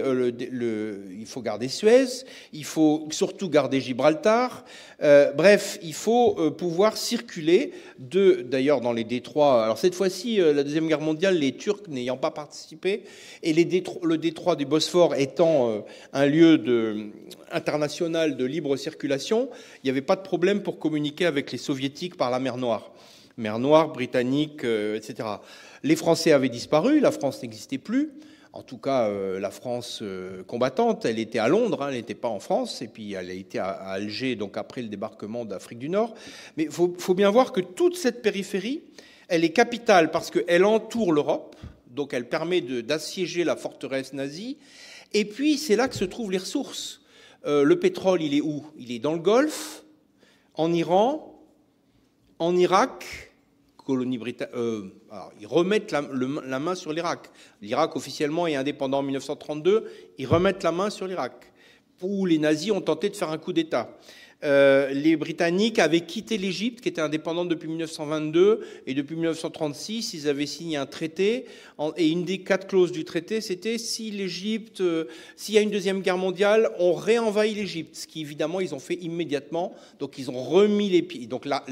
Suez. Il faut surtout garder Gibraltar. Bref, il faut pouvoir circuler d'ailleurs dans les détroits. Alors cette fois-ci, la Deuxième Guerre mondiale, les Turcs n'ayant pas participé et le détroit du Bosphore étant un lieu international de libre circulation, il n'y avait pas de problème pour communiquer avec les soviétiques par la mer Noire. Mer Noire, britannique, etc. Les Français avaient disparu, la France n'existait plus. En tout cas, la France combattante, elle était à Londres, elle n'était pas en France, et puis elle a été à Alger, donc après le débarquement d'Afrique du Nord. Mais il faut bien voir que toute cette périphérie, elle est capitale parce qu'elle entoure l'Europe, donc elle permet d'assiéger la forteresse nazie, et puis c'est là que se trouvent les ressources. Le pétrole, il est où ? Il est dans le Golfe, en Iran, en Irak, colonie britannique. Ils remettent la main sur l'Irak. L'Irak officiellement est indépendant en 1932. Ils remettent la main sur l'Irak, où les nazis ont tenté de faire un coup d'État. Les Britanniques avaient quitté l'Égypte, qui était indépendante depuis 1922, et depuis 1936, ils avaient signé un traité. Et une des 4 clauses du traité, c'était s'il y a une deuxième guerre mondiale, on réenvahit l'Égypte, ce qui évidemment ils ont fait immédiatement. Donc ils ont remis les pieds. Donc là,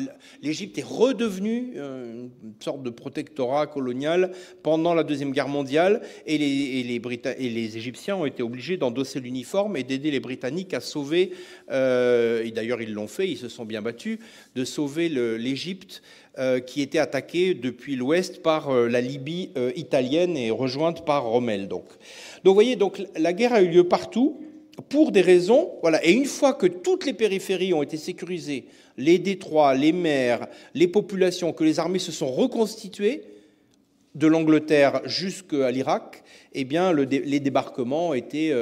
l'Égypte est redevenue une sorte de protectorat colonial pendant la deuxième guerre mondiale, et les Égyptiens ont été obligés d'endosser l'uniforme et d'aider les Britanniques à sauver. Et d'ailleurs, ils l'ont fait, ils se sont bien battus, de sauver l'Égypte qui était attaquée depuis l'ouest par la Libye italienne et rejointe par Rommel. Donc vous voyez, la guerre a eu lieu partout pour des raisons. Voilà. Et une fois que toutes les périphéries ont été sécurisées, les détroits, les mers, les populations, que les armées se sont reconstituées, de l'Angleterre jusqu'à l'Irak, eh bien, les débarquements étaient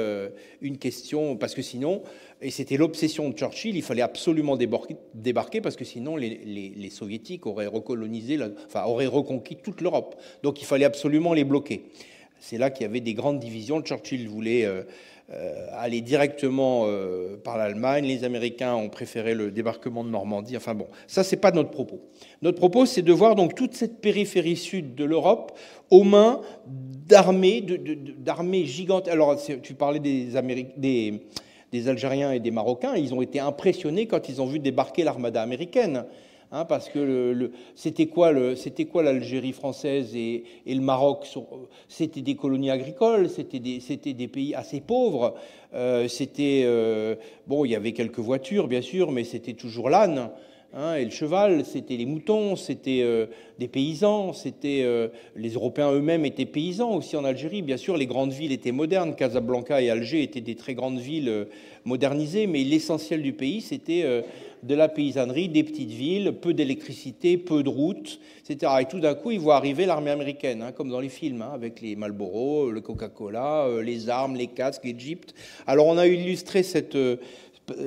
une question, parce que sinon, et c'était l'obsession de Churchill, il fallait absolument débarquer, parce que sinon, les Soviétiques auraient auraient reconquis toute l'Europe. Donc, il fallait absolument les bloquer. C'est là qu'il y avait des grandes divisions. Churchill voulait aller directement par l'Allemagne. Les Américains ont préféré le débarquement de Normandie. Enfin bon, ça, c'est pas notre propos. Notre propos, c'est de voir donc toute cette périphérie sud de l'Europe aux mains d'armées gigantes. Alors, tu parlais des Algériens et des Marocains. Ils ont été impressionnés quand ils ont vu débarquer l'armada américaine. Parce que c'était quoi l'Algérie française et le Maroc? C'était des colonies agricoles, c'était des pays assez pauvres. Il y avait quelques voitures, bien sûr, mais c'était toujours l'âne. Et le cheval, c'était les moutons, c'était des paysans, les Européens eux-mêmes étaient paysans aussi en Algérie. Bien sûr, les grandes villes étaient modernes. Casablanca et Alger étaient des très grandes villes modernisées, mais l'essentiel du pays, c'était de la paysannerie, des petites villes, peu d'électricité, peu de routes, etc. Et tout d'un coup, ils voient arriver l'armée américaine, comme dans les films, avec les Marlboro, le Coca-Cola, les armes, les casques, l'Égypte. Alors, on a illustré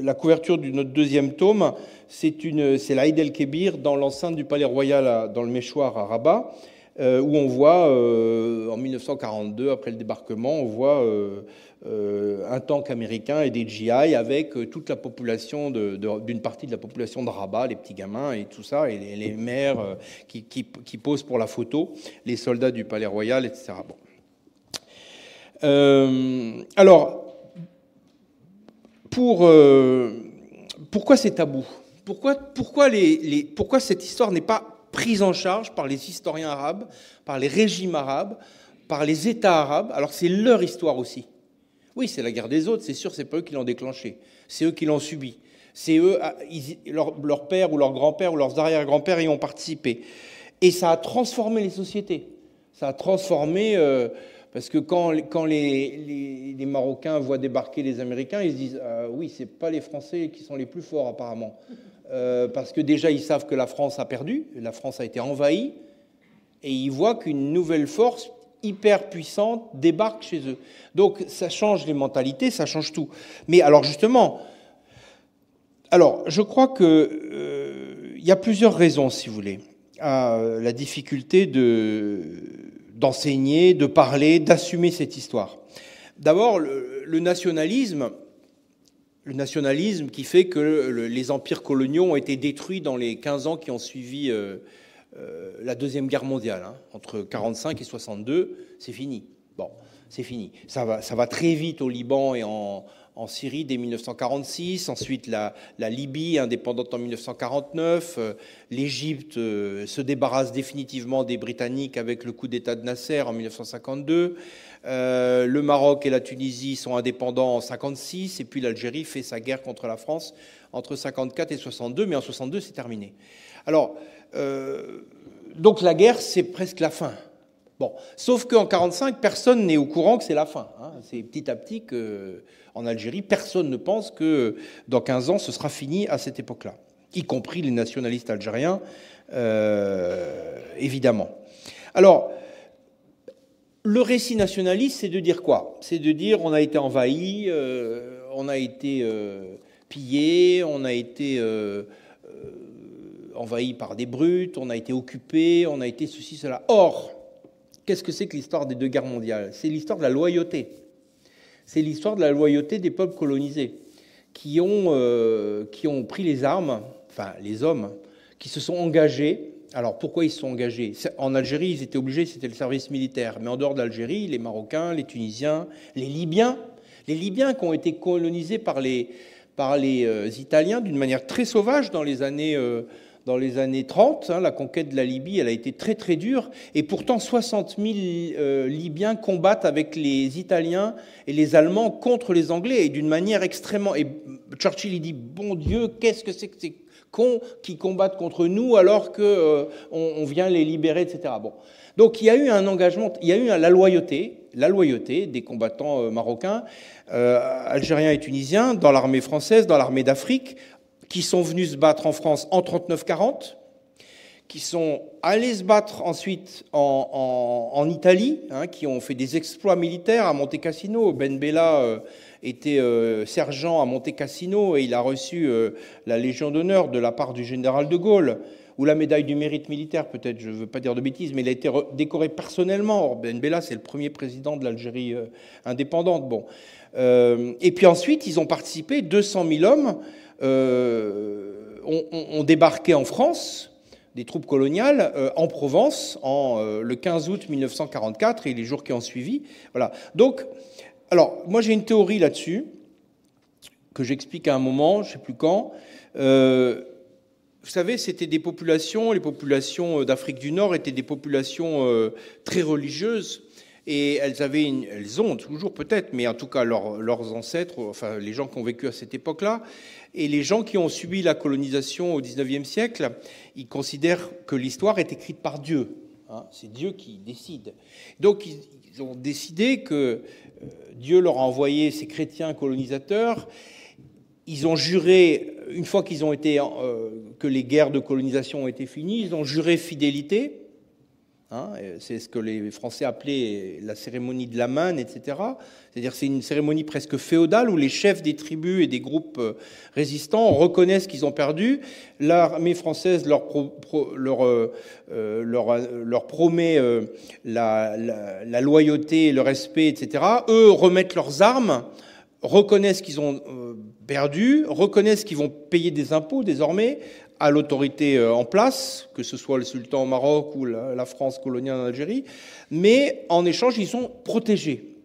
la couverture de notre deuxième tome, c'est l'Aïd el-Kébir dans l'enceinte du Palais Royal, dans le Méchoir à Rabat, où on voit, en 1942, après le débarquement, on voit un tank américain et des GI avec toute la population d'une partie de la population de Rabat, les petits gamins et tout ça, et les mères qui posent pour la photo, les soldats du Palais Royal, etc. Bon. Alors, pourquoi c'est tabou ? Pourquoi cette histoire n'est pas prise en charge par les historiens arabes, par les régimes arabes, par les États arabes ? Alors c'est leur histoire aussi. Oui, c'est la guerre des autres, c'est sûr, c'est pas eux qui l'ont déclenchée. C'est eux qui l'ont subie. C'est eux, leur père ou leur grand-père ou leurs arrière-grands-pères y ont participé. Et ça a transformé les sociétés. Ça a transformé... parce que quand les Marocains voient débarquer les Américains, ils se disent oui, c'est pas les Français qui sont les plus forts apparemment, parce que déjà ils savent que la France a perdu, la France a été envahie, et ils voient qu'une nouvelle force hyper puissante débarque chez eux. Donc ça change les mentalités, ça change tout. Mais alors justement, je crois que y a plusieurs raisons, si vous voulez, à la difficulté d'enseigner, de parler, d'assumer cette histoire. D'abord, le nationalisme qui fait que les empires coloniaux ont été détruits dans les 15 ans qui ont suivi la Deuxième Guerre mondiale. Entre 1945 et 1962, c'est fini. Bon, c'est fini. Ça va très vite au Liban et en Syrie dès 1946, ensuite la Libye indépendante en 1949, l'Égypte se débarrasse définitivement des Britanniques avec le coup d'État de Nasser en 1952, le Maroc et la Tunisie sont indépendants en 1956, et puis l'Algérie fait sa guerre contre la France entre 1954 et 1962, mais en 1962 c'est terminé. Alors, donc la guerre c'est presque la fin. Bon, sauf qu'en 1945, personne n'est au courant que c'est la fin. C'est petit à petit qu'en Algérie, personne ne pense que dans 15 ans, ce sera fini à cette époque-là, y compris les nationalistes algériens, évidemment. Alors, le récit nationaliste, c'est de dire quoi ? C'est de dire on a été envahi, on a été pillé, on a été envahi par des brutes, on a été occupé, on a été ceci, cela. Or, qu'est-ce que c'est que l'histoire des deux guerres mondiales ? C'est l'histoire de la loyauté. C'est l'histoire de la loyauté des peuples colonisés qui ont pris les armes, enfin les hommes, qui se sont engagés. Alors pourquoi ils se sont engagés ? En Algérie, ils étaient obligés, c'était le service militaire. Mais en dehors d'Algérie, les Marocains, les Tunisiens, les Libyens qui ont été colonisés par les Italiens d'une manière très sauvage dans les années 30, la conquête de la Libye, elle a été très très dure, et pourtant 60 000 Libyens combattent avec les Italiens et les Allemands contre les Anglais, et d'une manière extrêmement... Et Churchill, il dit, bon Dieu, qu'est-ce que c'est que ces cons qui combattent contre nous alors qu'on vient les libérer, etc. Bon. Donc il y a eu un engagement, il y a eu la loyauté des combattants marocains, algériens et tunisiens, dans l'armée française, dans l'armée d'Afrique, qui sont venus se battre en France en 39-40, qui sont allés se battre ensuite en Italie, qui ont fait des exploits militaires à Monte Cassino. Ben Bella était sergent à Monte Cassino et il a reçu la Légion d'honneur de la part du général de Gaulle, ou la médaille du mérite militaire, peut-être, je ne veux pas dire de bêtises, mais il a été décoré personnellement. Or, Ben Bella, c'est le premier président de l'Algérie indépendante. Bon. Et puis ensuite, ils ont participé, 200 000 hommes, ont débarqué en France, des troupes coloniales, en Provence, le 15 août 1944 et les jours qui ont suivi. Voilà. Donc, alors, moi j'ai une théorie là-dessus, que j'explique à un moment, je ne sais plus quand. Vous savez, c'était des populations, les populations d'Afrique du Nord étaient des populations très religieuses, Et elles ont toujours peut-être, mais en tout cas leurs ancêtres, enfin les gens qui ont vécu à cette époque-là, et les gens qui ont subi la colonisation au XIXe siècle, ils considèrent que l'histoire est écrite par Dieu. Hein, c'est Dieu qui décide. Donc ils ont décidé que Dieu leur a envoyé ces chrétiens colonisateurs. Ils ont juré, une fois qu'ils ont été, que les guerres de colonisation ont été finies, ils ont juré fidélité. Hein, c'est ce que les Français appelaient la cérémonie de la manne, etc. C'est-à-dire c'est une cérémonie presque féodale où les chefs des tribus et des groupes résistants reconnaissent qu'ils ont perdu. L'armée française leur promet la loyauté, le respect, etc. Eux remettent leurs armes, reconnaissent qu'ils ont perdu, reconnaissent qu'ils vont payer des impôts désormais à l'autorité en place, que ce soit le sultan au Maroc ou la France coloniale en Algérie, mais en échange, ils sont protégés.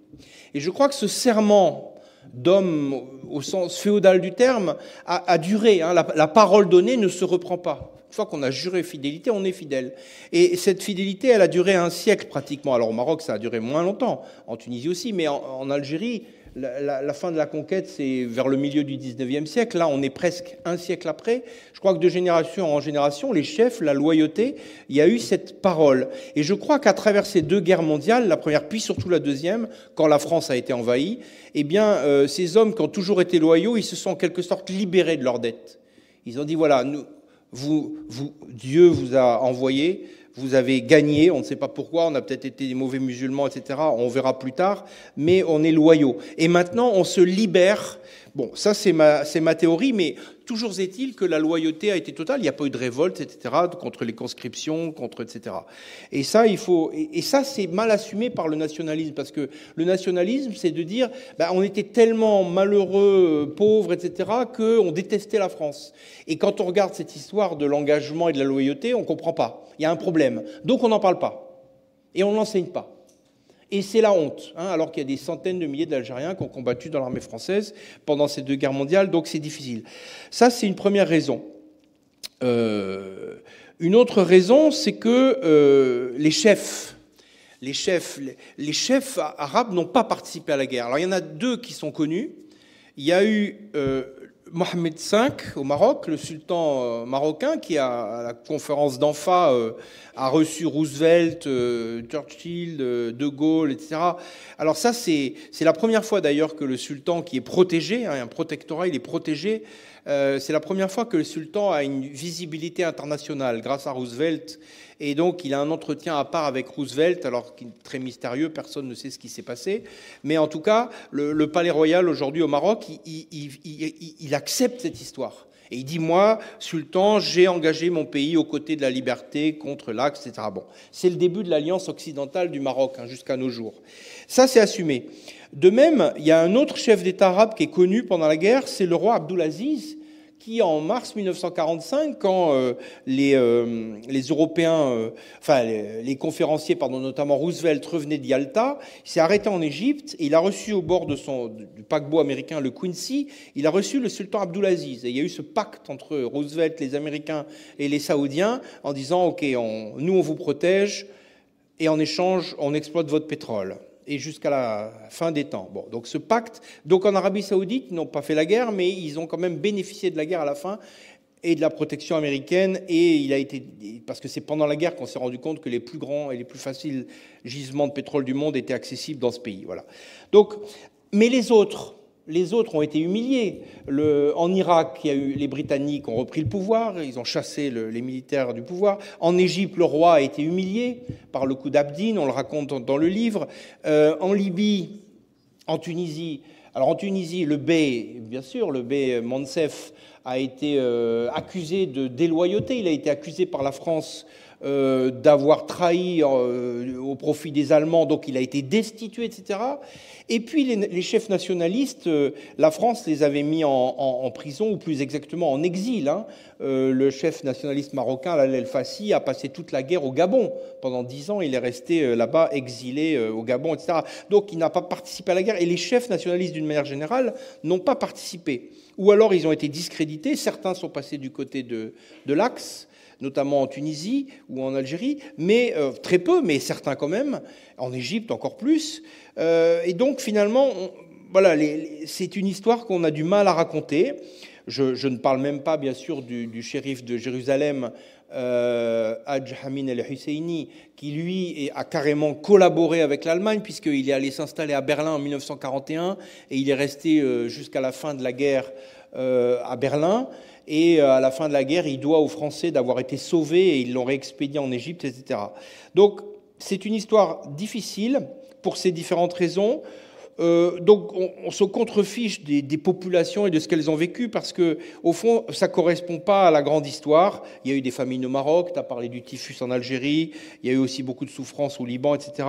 Et je crois que ce serment d'homme, au sens féodal du terme, a duré. Hein, la parole donnée ne se reprend pas. Une fois qu'on a juré fidélité, on est fidèle. Et cette fidélité, elle a duré un siècle pratiquement. Alors au Maroc, ça a duré moins longtemps, en Tunisie aussi, mais en Algérie, la fin de la conquête, c'est vers le milieu du 19e siècle. Là, on est presque un siècle après. Je crois que de génération en génération, les chefs, la loyauté, il y a eu cette parole. Et je crois qu'à travers ces deux guerres mondiales, la première puis surtout la deuxième, quand la France a été envahie, eh bien, ces hommes qui ont toujours été loyaux, ils se sont en quelque sorte libérés de leurs dettes. Ils ont dit, voilà, Dieu vous a envoyé, vous avez gagné, on ne sait pas pourquoi, on a peut-être été des mauvais musulmans, etc., on verra plus tard, mais on est loyaux. Et maintenant, on se libère. Bon, ça c'est ma théorie, mais toujours est-il que la loyauté a été totale, il n'y a pas eu de révolte, etc., contre les conscriptions, etc. Et ça, ça c'est mal assumé par le nationalisme, parce que le nationalisme, c'est de dire, on était tellement malheureux, pauvres, etc., qu'on détestait la France. Et quand on regarde cette histoire de l'engagement et de la loyauté, on ne comprend pas. Il y a un problème. Donc on n'en parle pas. Et on ne l'enseigne pas. Et c'est la honte, hein, alors qu'il y a des centaines de milliers d'Algériens qui ont combattu dans l'armée française pendant ces deux guerres mondiales, donc c'est difficile. Ça, c'est une première raison. Une autre raison, c'est que les chefs arabes n'ont pas participé à la guerre. Alors il y en a deux qui sont connus. Il y a eu Mohamed V au Maroc, le sultan marocain, qui à la conférence d'Anfa a reçu Roosevelt, Churchill, De Gaulle, etc. Alors ça, c'est la première fois d'ailleurs que le sultan, qui est protégé, hein, un protectorat, il est protégé, c'est la première fois que le sultan a une visibilité internationale grâce à Roosevelt. Et donc, il a un entretien à part avec Roosevelt, alors qu'il est très mystérieux, personne ne sait ce qui s'est passé. Mais en tout cas, le Palais Royal, aujourd'hui au Maroc, il accepte cette histoire. Et il dit, moi, sultan, j'ai engagé mon pays aux côtés de la liberté, contre l'Axe, etc. Bon, c'est le début de l'alliance occidentale du Maroc, hein, jusqu'à nos jours. Ça, c'est assumé. De même, il y a un autre chef d'État arabe qui est connu pendant la guerre, c'est le roi Abdulaziz, qui, en mars 1945, quand les Européens, les conférenciers, notamment Roosevelt, revenaient de Yalta, il s'est arrêté en Égypte et il a reçu au bord de du paquebot américain, le Quincy, il a reçu le sultan Abdulaziz. Et il y a eu ce pacte entre Roosevelt, les Américains et les Saoudiens en disant, OK, nous on vous protège et en échange, on exploite votre pétrole. Et jusqu'à la fin des temps. Bon, donc ce pacte, donc en Arabie Saoudite, ils n'ont pas fait la guerre, mais ils ont quand même bénéficié de la guerre à la fin et de la protection américaine. Et il a été, parce que c'est pendant la guerre qu'on s'est rendu compte que les plus grands et les plus faciles gisements de pétrole du monde étaient accessibles dans ce pays. Voilà. Donc, mais les autres ont été humiliés. En Irak, les Britanniques ont repris le pouvoir, ils ont chassé les militaires du pouvoir. En Égypte, le roi a été humilié par le coup d'Abdine, on le raconte dans le livre. En Libye, en Tunisie, alors en Tunisie, le bey Moncef a été accusé de déloyauté, il a été accusé par la France d'avoir trahi au profit des Allemands, donc il a été destitué, etc. Et puis les chefs nationalistes, la France les avait mis en prison, ou plus exactement en exil. Hein. Le chef nationaliste marocain, Lalel El Fassi, a passé toute la guerre au Gabon. Pendant 10 ans, il est resté là-bas, exilé au Gabon, etc. Donc il n'a pas participé à la guerre. Et les chefs nationalistes, d'une manière générale, n'ont pas participé. Ou alors ils ont été discrédités. Certains sont passés du côté de l'Axe. notamment en Tunisie ou en Algérie, mais très peu, mais certains quand même, en Égypte encore plus. Et donc finalement, voilà, c'est une histoire qu'on a du mal à raconter. Je ne parle même pas, bien sûr, du shérif de Jérusalem, Hadj Amin el-Husseini, qui lui a carrément collaboré avec l'Allemagne, puisqu'il est allé s'installer à Berlin en 1941, et il est resté jusqu'à la fin de la guerre à Berlin. Et à la fin de la guerre, il doit aux Français d'avoir été sauvés, et ils l'ont réexpédié en Égypte, etc. Donc c'est une histoire difficile pour ces différentes raisons. Donc on se contrefiche des populations et de ce qu'elles ont vécu, parce que au fond ça correspond pas à la grande histoire. Il y a eu des famines au Maroc, tu as parlé du typhus en Algérie, il y a eu aussi beaucoup de souffrances au Liban, etc.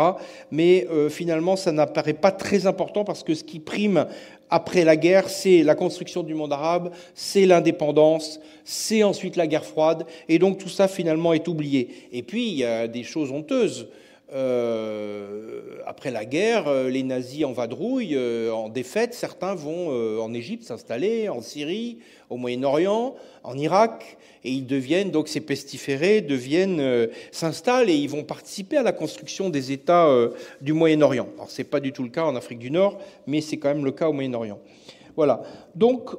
Mais finalement ça n'apparaît pas très important, parce que ce qui prime après la guerre, c'est la construction du monde arabe, c'est l'indépendance, c'est ensuite la guerre froide, et donc tout ça finalement est oublié. Et puis il y a des choses honteuses. Après la guerre, les nazis en vadrouille, en défaite, certains vont en Égypte s'installer, en Syrie, au Moyen-Orient, en Irak, et ils deviennent, donc ces pestiférés s'installent, et ils vont participer à la construction des États du Moyen-Orient. Alors c'est pas du tout le cas en Afrique du Nord, mais c'est quand même le cas au Moyen-Orient. Voilà. Donc,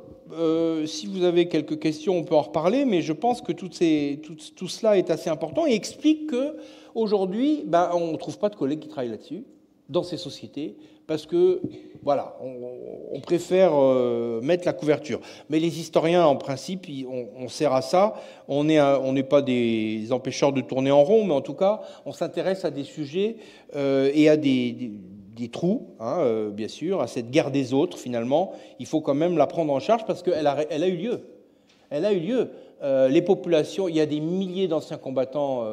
si vous avez quelques questions, on peut en reparler, mais je pense que tout cela est assez important et explique que aujourd'hui, on ne trouve pas de collègues qui travaillent là-dessus, dans ces sociétés, parce que, voilà, on préfère mettre la couverture. Mais les historiens, en principe, on sert à ça. On n'est pas des empêcheurs de tourner en rond, mais en tout cas, on s'intéresse à des sujets et à des trous, bien sûr, à cette guerre des autres, finalement. Il faut quand même la prendre en charge, parce qu'elle a eu lieu. Elle a eu lieu. Les populations, il y a des milliers d'anciens combattants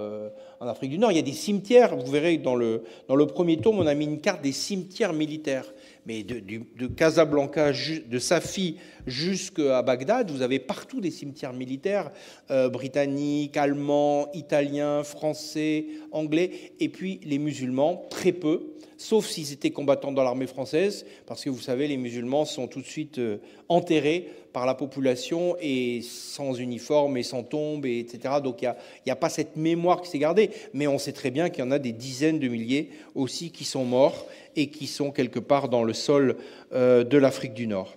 en Afrique du Nord. Il y a des cimetières. Vous verrez, dans le premier tome, on a mis une carte des cimetières militaires. Mais de Casablanca, de Safi jusqu'à Bagdad, vous avez partout des cimetières militaires britanniques, allemands, italiens, français, anglais. Et puis les musulmans, très peu, sauf s'ils étaient combattants dans l'armée française, parce que vous savez, les musulmans sont tout de suite enterrés par la population, et sans uniforme et sans tombe, etc. Donc il n'y a pas cette mémoire qui s'est gardée, mais on sait très bien qu'il y en a des dizaines de milliers aussi qui sont morts et qui sont quelque part dans le sol de l'Afrique du Nord.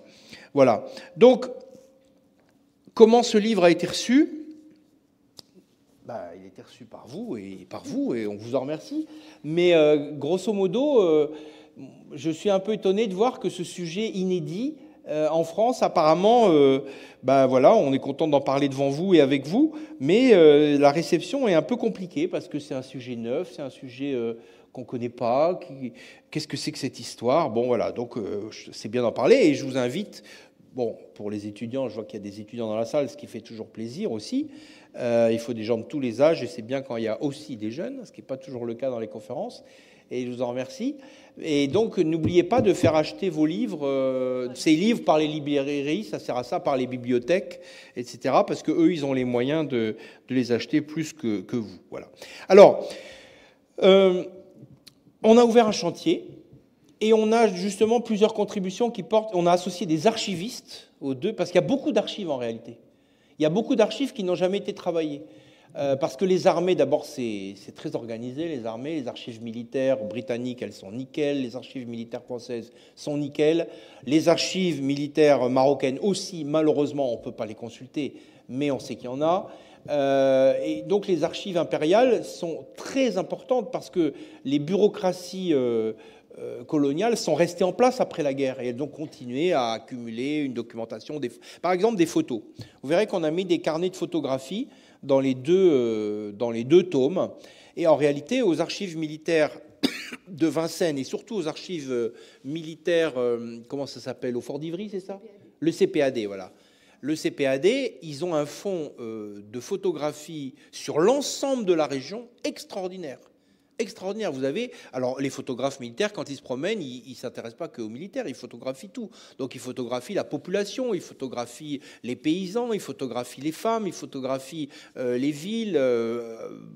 Voilà. Donc, comment ce livre a été reçu ? Il a été reçu par vous, et on vous en remercie. Mais grosso modo, je suis un peu étonné de voir que ce sujet inédit, en France, apparemment, voilà, on est content d'en parler devant vous et avec vous, mais la réception est un peu compliquée, parce que c'est un sujet neuf, c'est un sujet qu'on ne connaît pas. Qu'est-ce que c'est que cette histoire ? Bon, voilà, donc c'est bien d'en parler, et je vous invite, pour les étudiants, je vois qu'il y a des étudiants dans la salle, ce qui fait toujours plaisir aussi. Il faut des gens de tous les âges, et c'est bien quand il y a aussi des jeunes, ce qui n'est pas toujours le cas dans les conférences. Et je vous en remercie. Et donc, n'oubliez pas de faire acheter vos livres, ces livres, par les librairies, ça sert à ça, par les bibliothèques, etc., parce qu'eux, ils ont les moyens de les acheter plus que vous. Voilà. Alors, on a ouvert un chantier, et on a justement plusieurs contributions qui portent. On a associé des archivistes aux deux, parce qu'il y a beaucoup d'archives en réalité. Il y a beaucoup d'archives qui n'ont jamais été travaillées. Parce que les armées, d'abord, c'est très organisé, les armées. Les archives militaires britanniques, elles sont nickel. Les archives militaires françaises sont nickel. Les archives militaires marocaines aussi, malheureusement, on ne peut pas les consulter, mais on sait qu'il y en a. Et donc les archives impériales sont très importantes, parce que les bureaucraties coloniales sont restées en place après la guerre, et elles ont continué à accumuler une documentation, par exemple des photos. Vous verrez qu'on a mis des carnets de photographie dans les deux tomes, et en réalité aux archives militaires de Vincennes, et surtout aux archives militaires, comment ça s'appelle, au Fort d'Ivry, c'est ça ? Le CPAD, voilà. Le CPAD, ils ont un fonds de photographie sur l'ensemble de la région extraordinaire. Extraordinaire. Vous avez, alors les photographes militaires, quand ils se promènent, ils ne s'intéressent pas qu'aux militaires, ils photographient tout. Donc ils photographient la population, ils photographient les paysans, ils photographient les femmes, ils photographient les villes,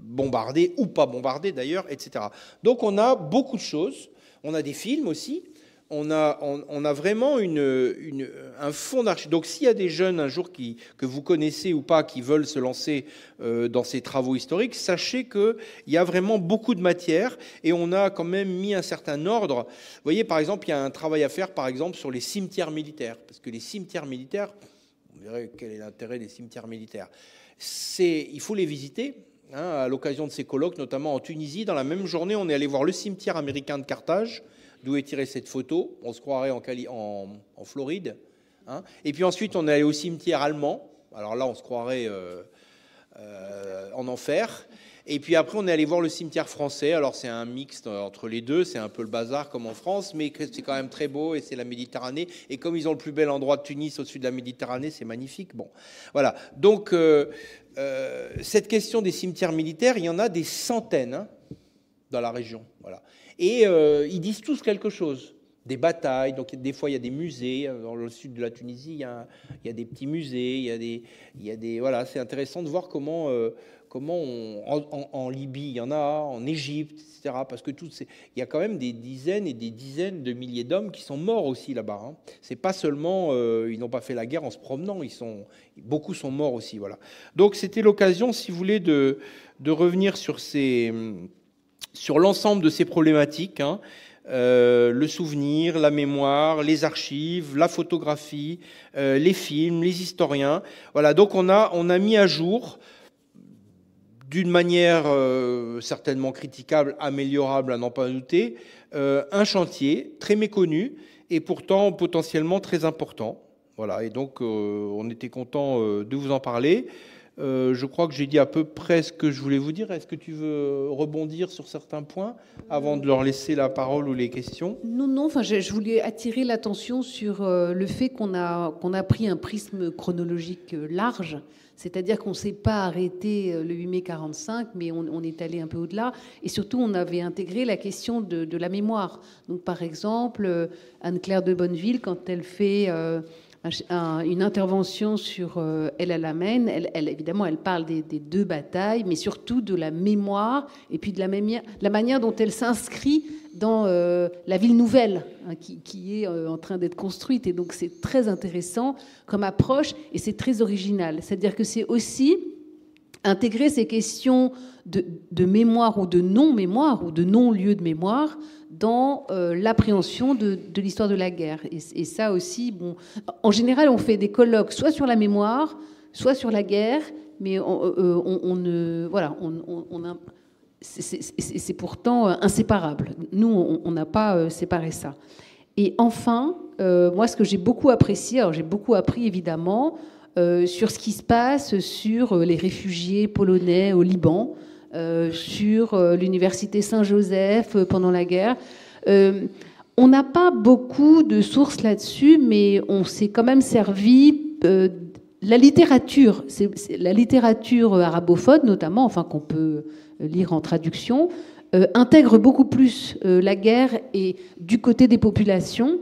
bombardées ou pas bombardées d'ailleurs, etc. Donc on a beaucoup de choses. On a des films aussi. on a vraiment un fond d'archives. Donc s'il y a des jeunes un jour que vous connaissez ou pas, qui veulent se lancer dans ces travaux historiques, sachez qu'il y a vraiment beaucoup de matière et on a quand même mis un certain ordre. Vous voyez, par exemple, il y a un travail à faire, par exemple, sur les cimetières militaires. Parce que les cimetières militaires, vous verrez quel est l'intérêt des cimetières militaires. Il faut les visiter. À l'occasion de ces colloques, notamment en Tunisie, dans la même journée, on est allé voir le cimetière américain de Carthage, d'où est tirée cette photo. On se croirait en Floride. Et puis ensuite, on est allé au cimetière allemand. Alors là, on se croirait en enfer. Et puis après, on est allé voir le cimetière français. Alors c'est un mixte entre les deux. C'est un peu le bazar comme en France, mais c'est quand même très beau et c'est la Méditerranée. Et comme ils ont le plus bel endroit de Tunis au-dessus de la Méditerranée, c'est magnifique. Bon, voilà. Donc cette question des cimetières militaires, il y en a des centaines dans la région. Voilà. Et ils disent tous quelque chose. Des batailles, donc des fois il y a des musées. Dans le sud de la Tunisie, il y a des petits musées, il y a des voilà, c'est intéressant de voir comment en Libye il y en a, en Égypte, etc. Parce que il y a quand même des dizaines et des dizaines de milliers d'hommes qui sont morts aussi là-bas. C'est pas seulement ils n'ont pas fait la guerre en se promenant, beaucoup sont morts aussi. Voilà. Donc c'était l'occasion, si vous voulez, de revenir sur l'ensemble de ces problématiques. Le souvenir, la mémoire, les archives, la photographie, les films, les historiens. Voilà, donc on a mis à jour, d'une manière certainement critiquable, améliorable à n'en pas douter, un chantier très méconnu et pourtant potentiellement très important. Voilà, et donc on était content de vous en parler. Je crois que j'ai dit à peu près ce que je voulais vous dire. Est-ce que tu veux rebondir sur certains points avant de leur laisser la parole ou les questions ? Non. Enfin, je voulais attirer l'attention sur le fait qu'on a pris un prisme chronologique large. C'est-à-dire qu'on ne s'est pas arrêté le 8 mai 45, mais on est allé un peu au-delà. Et surtout, on avait intégré la question de la mémoire. Donc, par exemple, Anne-Claire de Bonneville, quand elle fait une intervention sur El Alamein, évidemment, elle parle des deux batailles, mais surtout de la mémoire et puis de la manière dont elle s'inscrit dans la ville nouvelle qui est en train d'être construite. Et donc, c'est très intéressant comme approche et c'est très original. C'est-à-dire que c'est aussi intégrer ces questions de mémoire ou de non-mémoire ou de non-lieu de mémoire dans l'appréhension de l'histoire de la guerre. Et ça aussi, bon, en général, on fait des colloques soit sur la mémoire, soit sur la guerre, mais c'est pourtant inséparable. Nous, on n'a pas séparé ça. Et enfin, moi, ce que j'ai beaucoup apprécié, alors j'ai beaucoup appris évidemment sur ce qui se passe sur les réfugiés polonais au Liban, sur l'université Saint-Joseph pendant la guerre. On n'a pas beaucoup de sources là-dessus, mais on s'est quand même servi la littérature. C'est la littérature arabophone, notamment, enfin qu'on peut lire en traduction, intègre beaucoup plus la guerre et du côté des populations.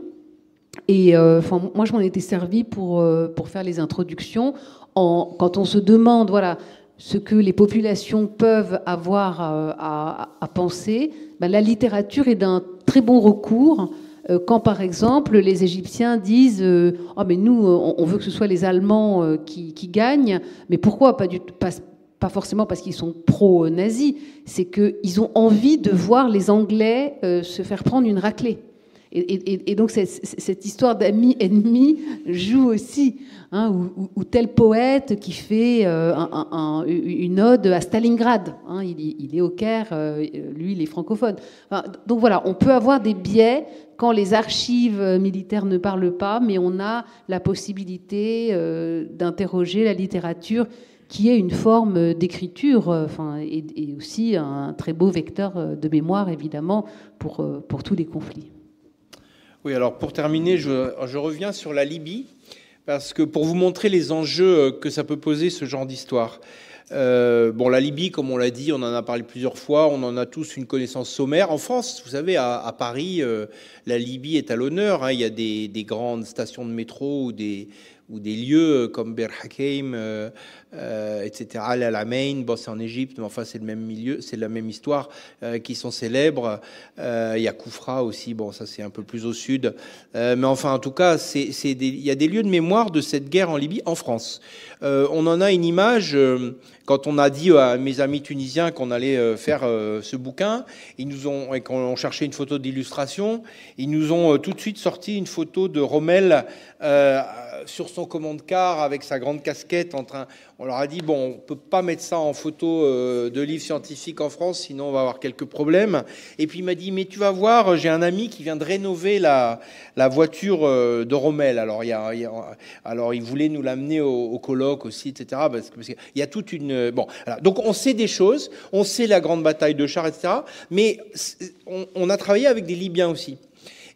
Et moi, je m'en étais servi pour faire les introductions. Quand on se demande, voilà, ce que les populations peuvent avoir à penser, ben, la littérature est d'un très bon recours. Quand, par exemple, les Égyptiens disent « Oh, mais nous, on veut que ce soit les Allemands qui gagnent », mais pourquoi ? Pas forcément parce qu'ils sont pro-nazis, c'est qu'ils ont envie de voir les Anglais se faire prendre une raclée. Et donc cette histoire d'amis-ennemis joue aussi, où tel poète qui fait une ode à Stalingrad, il est au Caire, lui il est francophone. Enfin, donc voilà, on peut avoir des biais quand les archives militaires ne parlent pas, mais on a la possibilité d'interroger la littérature qui est une forme d'écriture, et aussi un très beau vecteur de mémoire évidemment pour tous les conflits. Oui, alors pour terminer, je reviens sur la Libye, parce que pour vous montrer les enjeux que ça peut poser, ce genre d'histoire. La Libye, comme on l'a dit, on en a parlé plusieurs fois, on en a tous une connaissance sommaire. En France, vous savez, à Paris, la Libye est à l'honneur. Il y a des grandes stations de métro des lieux comme Bir Hakeim, etc. Al-Alamein, bon, c'est en Égypte, mais enfin c'est le même milieu, c'est la même histoire, qui sont célèbres. Il y a Koufra aussi, bon, ça c'est un peu plus au sud. Mais enfin, en tout cas, il y a des lieux de mémoire de cette guerre en Libye en France. On en a une image, quand on a dit à mes amis tunisiens qu'on allait faire ce bouquin, et qu'on cherchait une photo d'illustration, ils nous ont tout de suite sorti une photo de Rommel sur son commande-car avec sa grande casquette on leur a dit, bon, on peut pas mettre ça en photo de livre scientifique en France, sinon on va avoir quelques problèmes. Et puis il m'a dit, mais tu vas voir, j'ai un ami qui vient de rénover la voiture de Rommel. Alors il voulait nous l'amener au colloque aussi, etc. Parce qu'il y a toute une... Bon, voilà. Donc on sait des choses, on sait la grande bataille de chars, etc. Mais on a travaillé avec des Libyens aussi.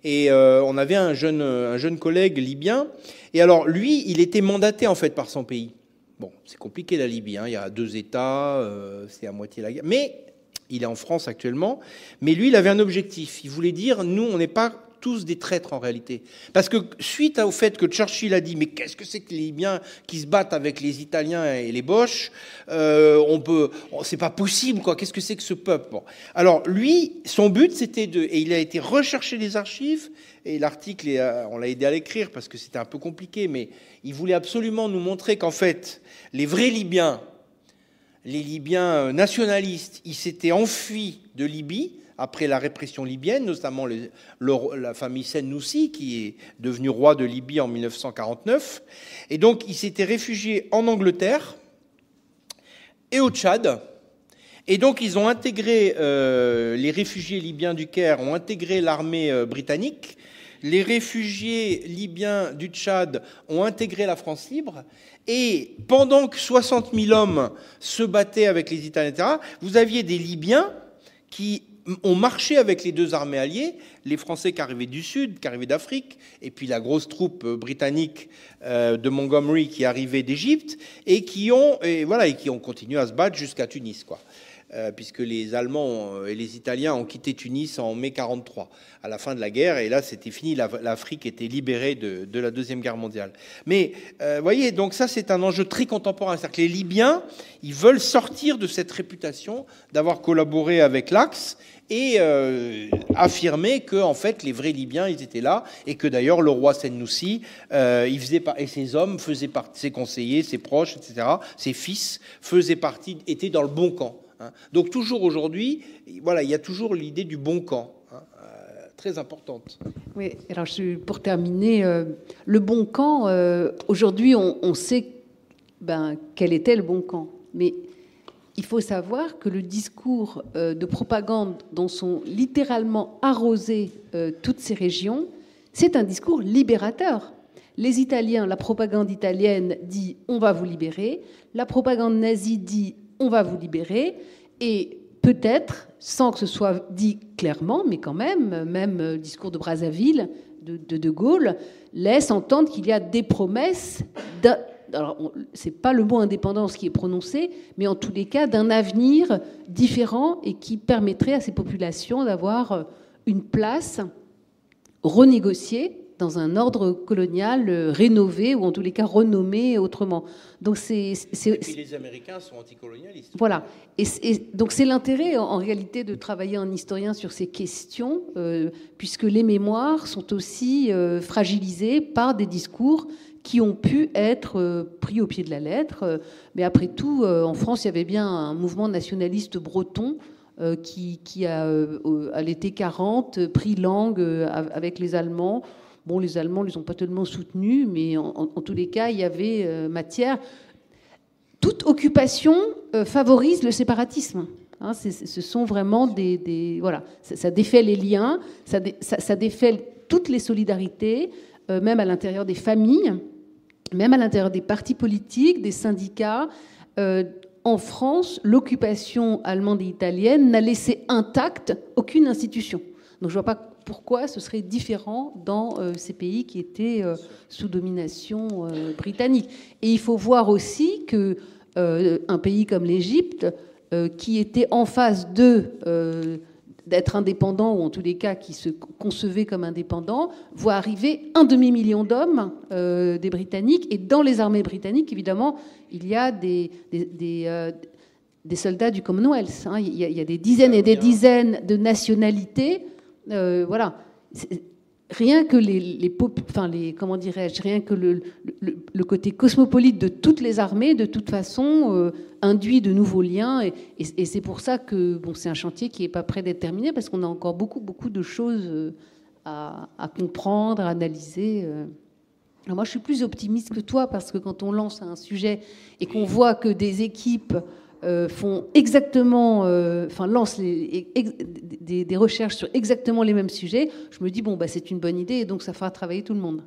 Et on avait un jeune collègue libyen. Et alors, lui, il était mandaté, en fait, par son pays. Bon, c'est compliqué, la Libye. Hein. Il y a 2 États, c'est à moitié la guerre. Mais il est en France actuellement. Mais lui, il avait un objectif. Il voulait dire, nous, on n'est pas tous des traîtres, en réalité. Parce que, suite au fait que Churchill a dit, mais qu'est-ce que c'est que les Libyens qui se battent avec les Italiens et les Boches, c'est pas possible, quoi. Qu'est-ce que c'est que ce peuple? Bon. Alors, lui, son but, c'était et il a été rechercher les archives, et l'article, on l'a aidé à l'écrire parce que c'était un peu compliqué, mais il voulait absolument nous montrer qu'en fait, les vrais Libyens, les Libyens nationalistes, ils s'étaient enfuis de Libye après la répression libyenne, notamment la famille Sennoussi, qui est devenue roi de Libye en 1949. Et donc, ils s'étaient réfugiés en Angleterre et au Tchad. Et donc, ils ont intégré, les réfugiés libyens du Caire ont intégré l'armée britannique. Les réfugiés libyens du Tchad ont intégré la France libre. Et pendant que 60 000 hommes se battaient avec les Italiens, etc., vous aviez des Libyens qui ont marché avec les 2 armées alliées, les Français qui arrivaient du Sud, qui arrivaient d'Afrique, et puis la grosse troupe britannique de Montgomery qui arrivait d'Égypte, et qui ont continué à se battre jusqu'à Tunis, quoi. Puisque les Allemands et les Italiens ont quitté Tunis en mai 1943, à la fin de la guerre, et là c'était fini, l'Afrique était libérée de la Deuxième Guerre mondiale. Mais voyez, donc ça c'est un enjeu très contemporain, c'est-à-dire que les Libyens, ils veulent sortir de cette réputation d'avoir collaboré avec l'Axe, et affirmer que en fait les vrais Libyens ils étaient là, et que d'ailleurs le roi Sennoussi et ses hommes faisaient partie, ses conseillers, ses proches, etc., ses fils étaient dans le bon camp. Hein. Donc toujours aujourd'hui, voilà, il y a toujours l'idée du bon camp, hein, très importante. Oui, alors pour terminer, le bon camp, aujourd'hui on sait quel était le bon camp, mais il faut savoir que le discours de propagande dont sont littéralement arrosées toutes ces régions, c'est un discours libérateur. Les Italiens, la propagande italienne dit « on va vous libérer », la propagande nazie dit « on va vous libérer », et peut-être, sans que ce soit dit clairement, mais quand même le discours de Brazzaville, de Gaulle, laisse entendre qu'il y a des promesses alors, c'est pas le mot indépendance qui est prononcé, mais en tous les cas d'un avenir différent et qui permettrait à ces populations d'avoir une place renégociée dans un ordre colonial rénové ou en tous les cas renommé autrement. Donc et puis les Américains sont anticolonialistes. Voilà. Et donc c'est l'intérêt en réalité de travailler en historien sur ces questions, puisque les mémoires sont aussi fragilisées par des discours qui ont pu être pris au pied de la lettre. Mais après tout, en France, il y avait bien un mouvement nationaliste breton qui a, à l'été 40, pris langue avec les Allemands. Bon, les Allemands ne les ont pas tellement soutenus, mais en tous les cas, il y avait matière. Toute occupation favorise le séparatisme. Hein, ce sont vraiment voilà, ça défait les liens, ça défait toutes les solidarités, même à l'intérieur des familles, même à l'intérieur des partis politiques, des syndicats. En France, l'occupation allemande et italienne n'a laissé intacte aucune institution. Donc je ne vois pas pourquoi ce serait différent dans ces pays qui étaient sous domination britannique. Et il faut voir aussi qu'un pays comme l'Égypte, qui était en face d'être indépendants, ou en tous les cas qui se concevaient comme indépendants, voit arriver 1 demi-million d'hommes des Britanniques. Et dans les armées britanniques, évidemment, il y a des soldats du Commonwealth. Hein. Il y a des dizaines et des dizaines de nationalités. Voilà. Rien que comment dirais-je, rien que le côté cosmopolite de toutes les armées, de toute façon, induit de nouveaux liens. Et c'est pour ça que bon, c'est un chantier qui n'est pas prêt d'être terminé, parce qu'on a encore beaucoup, beaucoup de choses à comprendre, à analyser. Alors moi, je suis plus optimiste que toi, parce que quand on lance un sujet et qu'on voit que des équipes font exactement, lancent des recherches sur exactement les mêmes sujets, je me dis, bon, bah, c'est une bonne idée, et donc ça fera travailler tout le monde.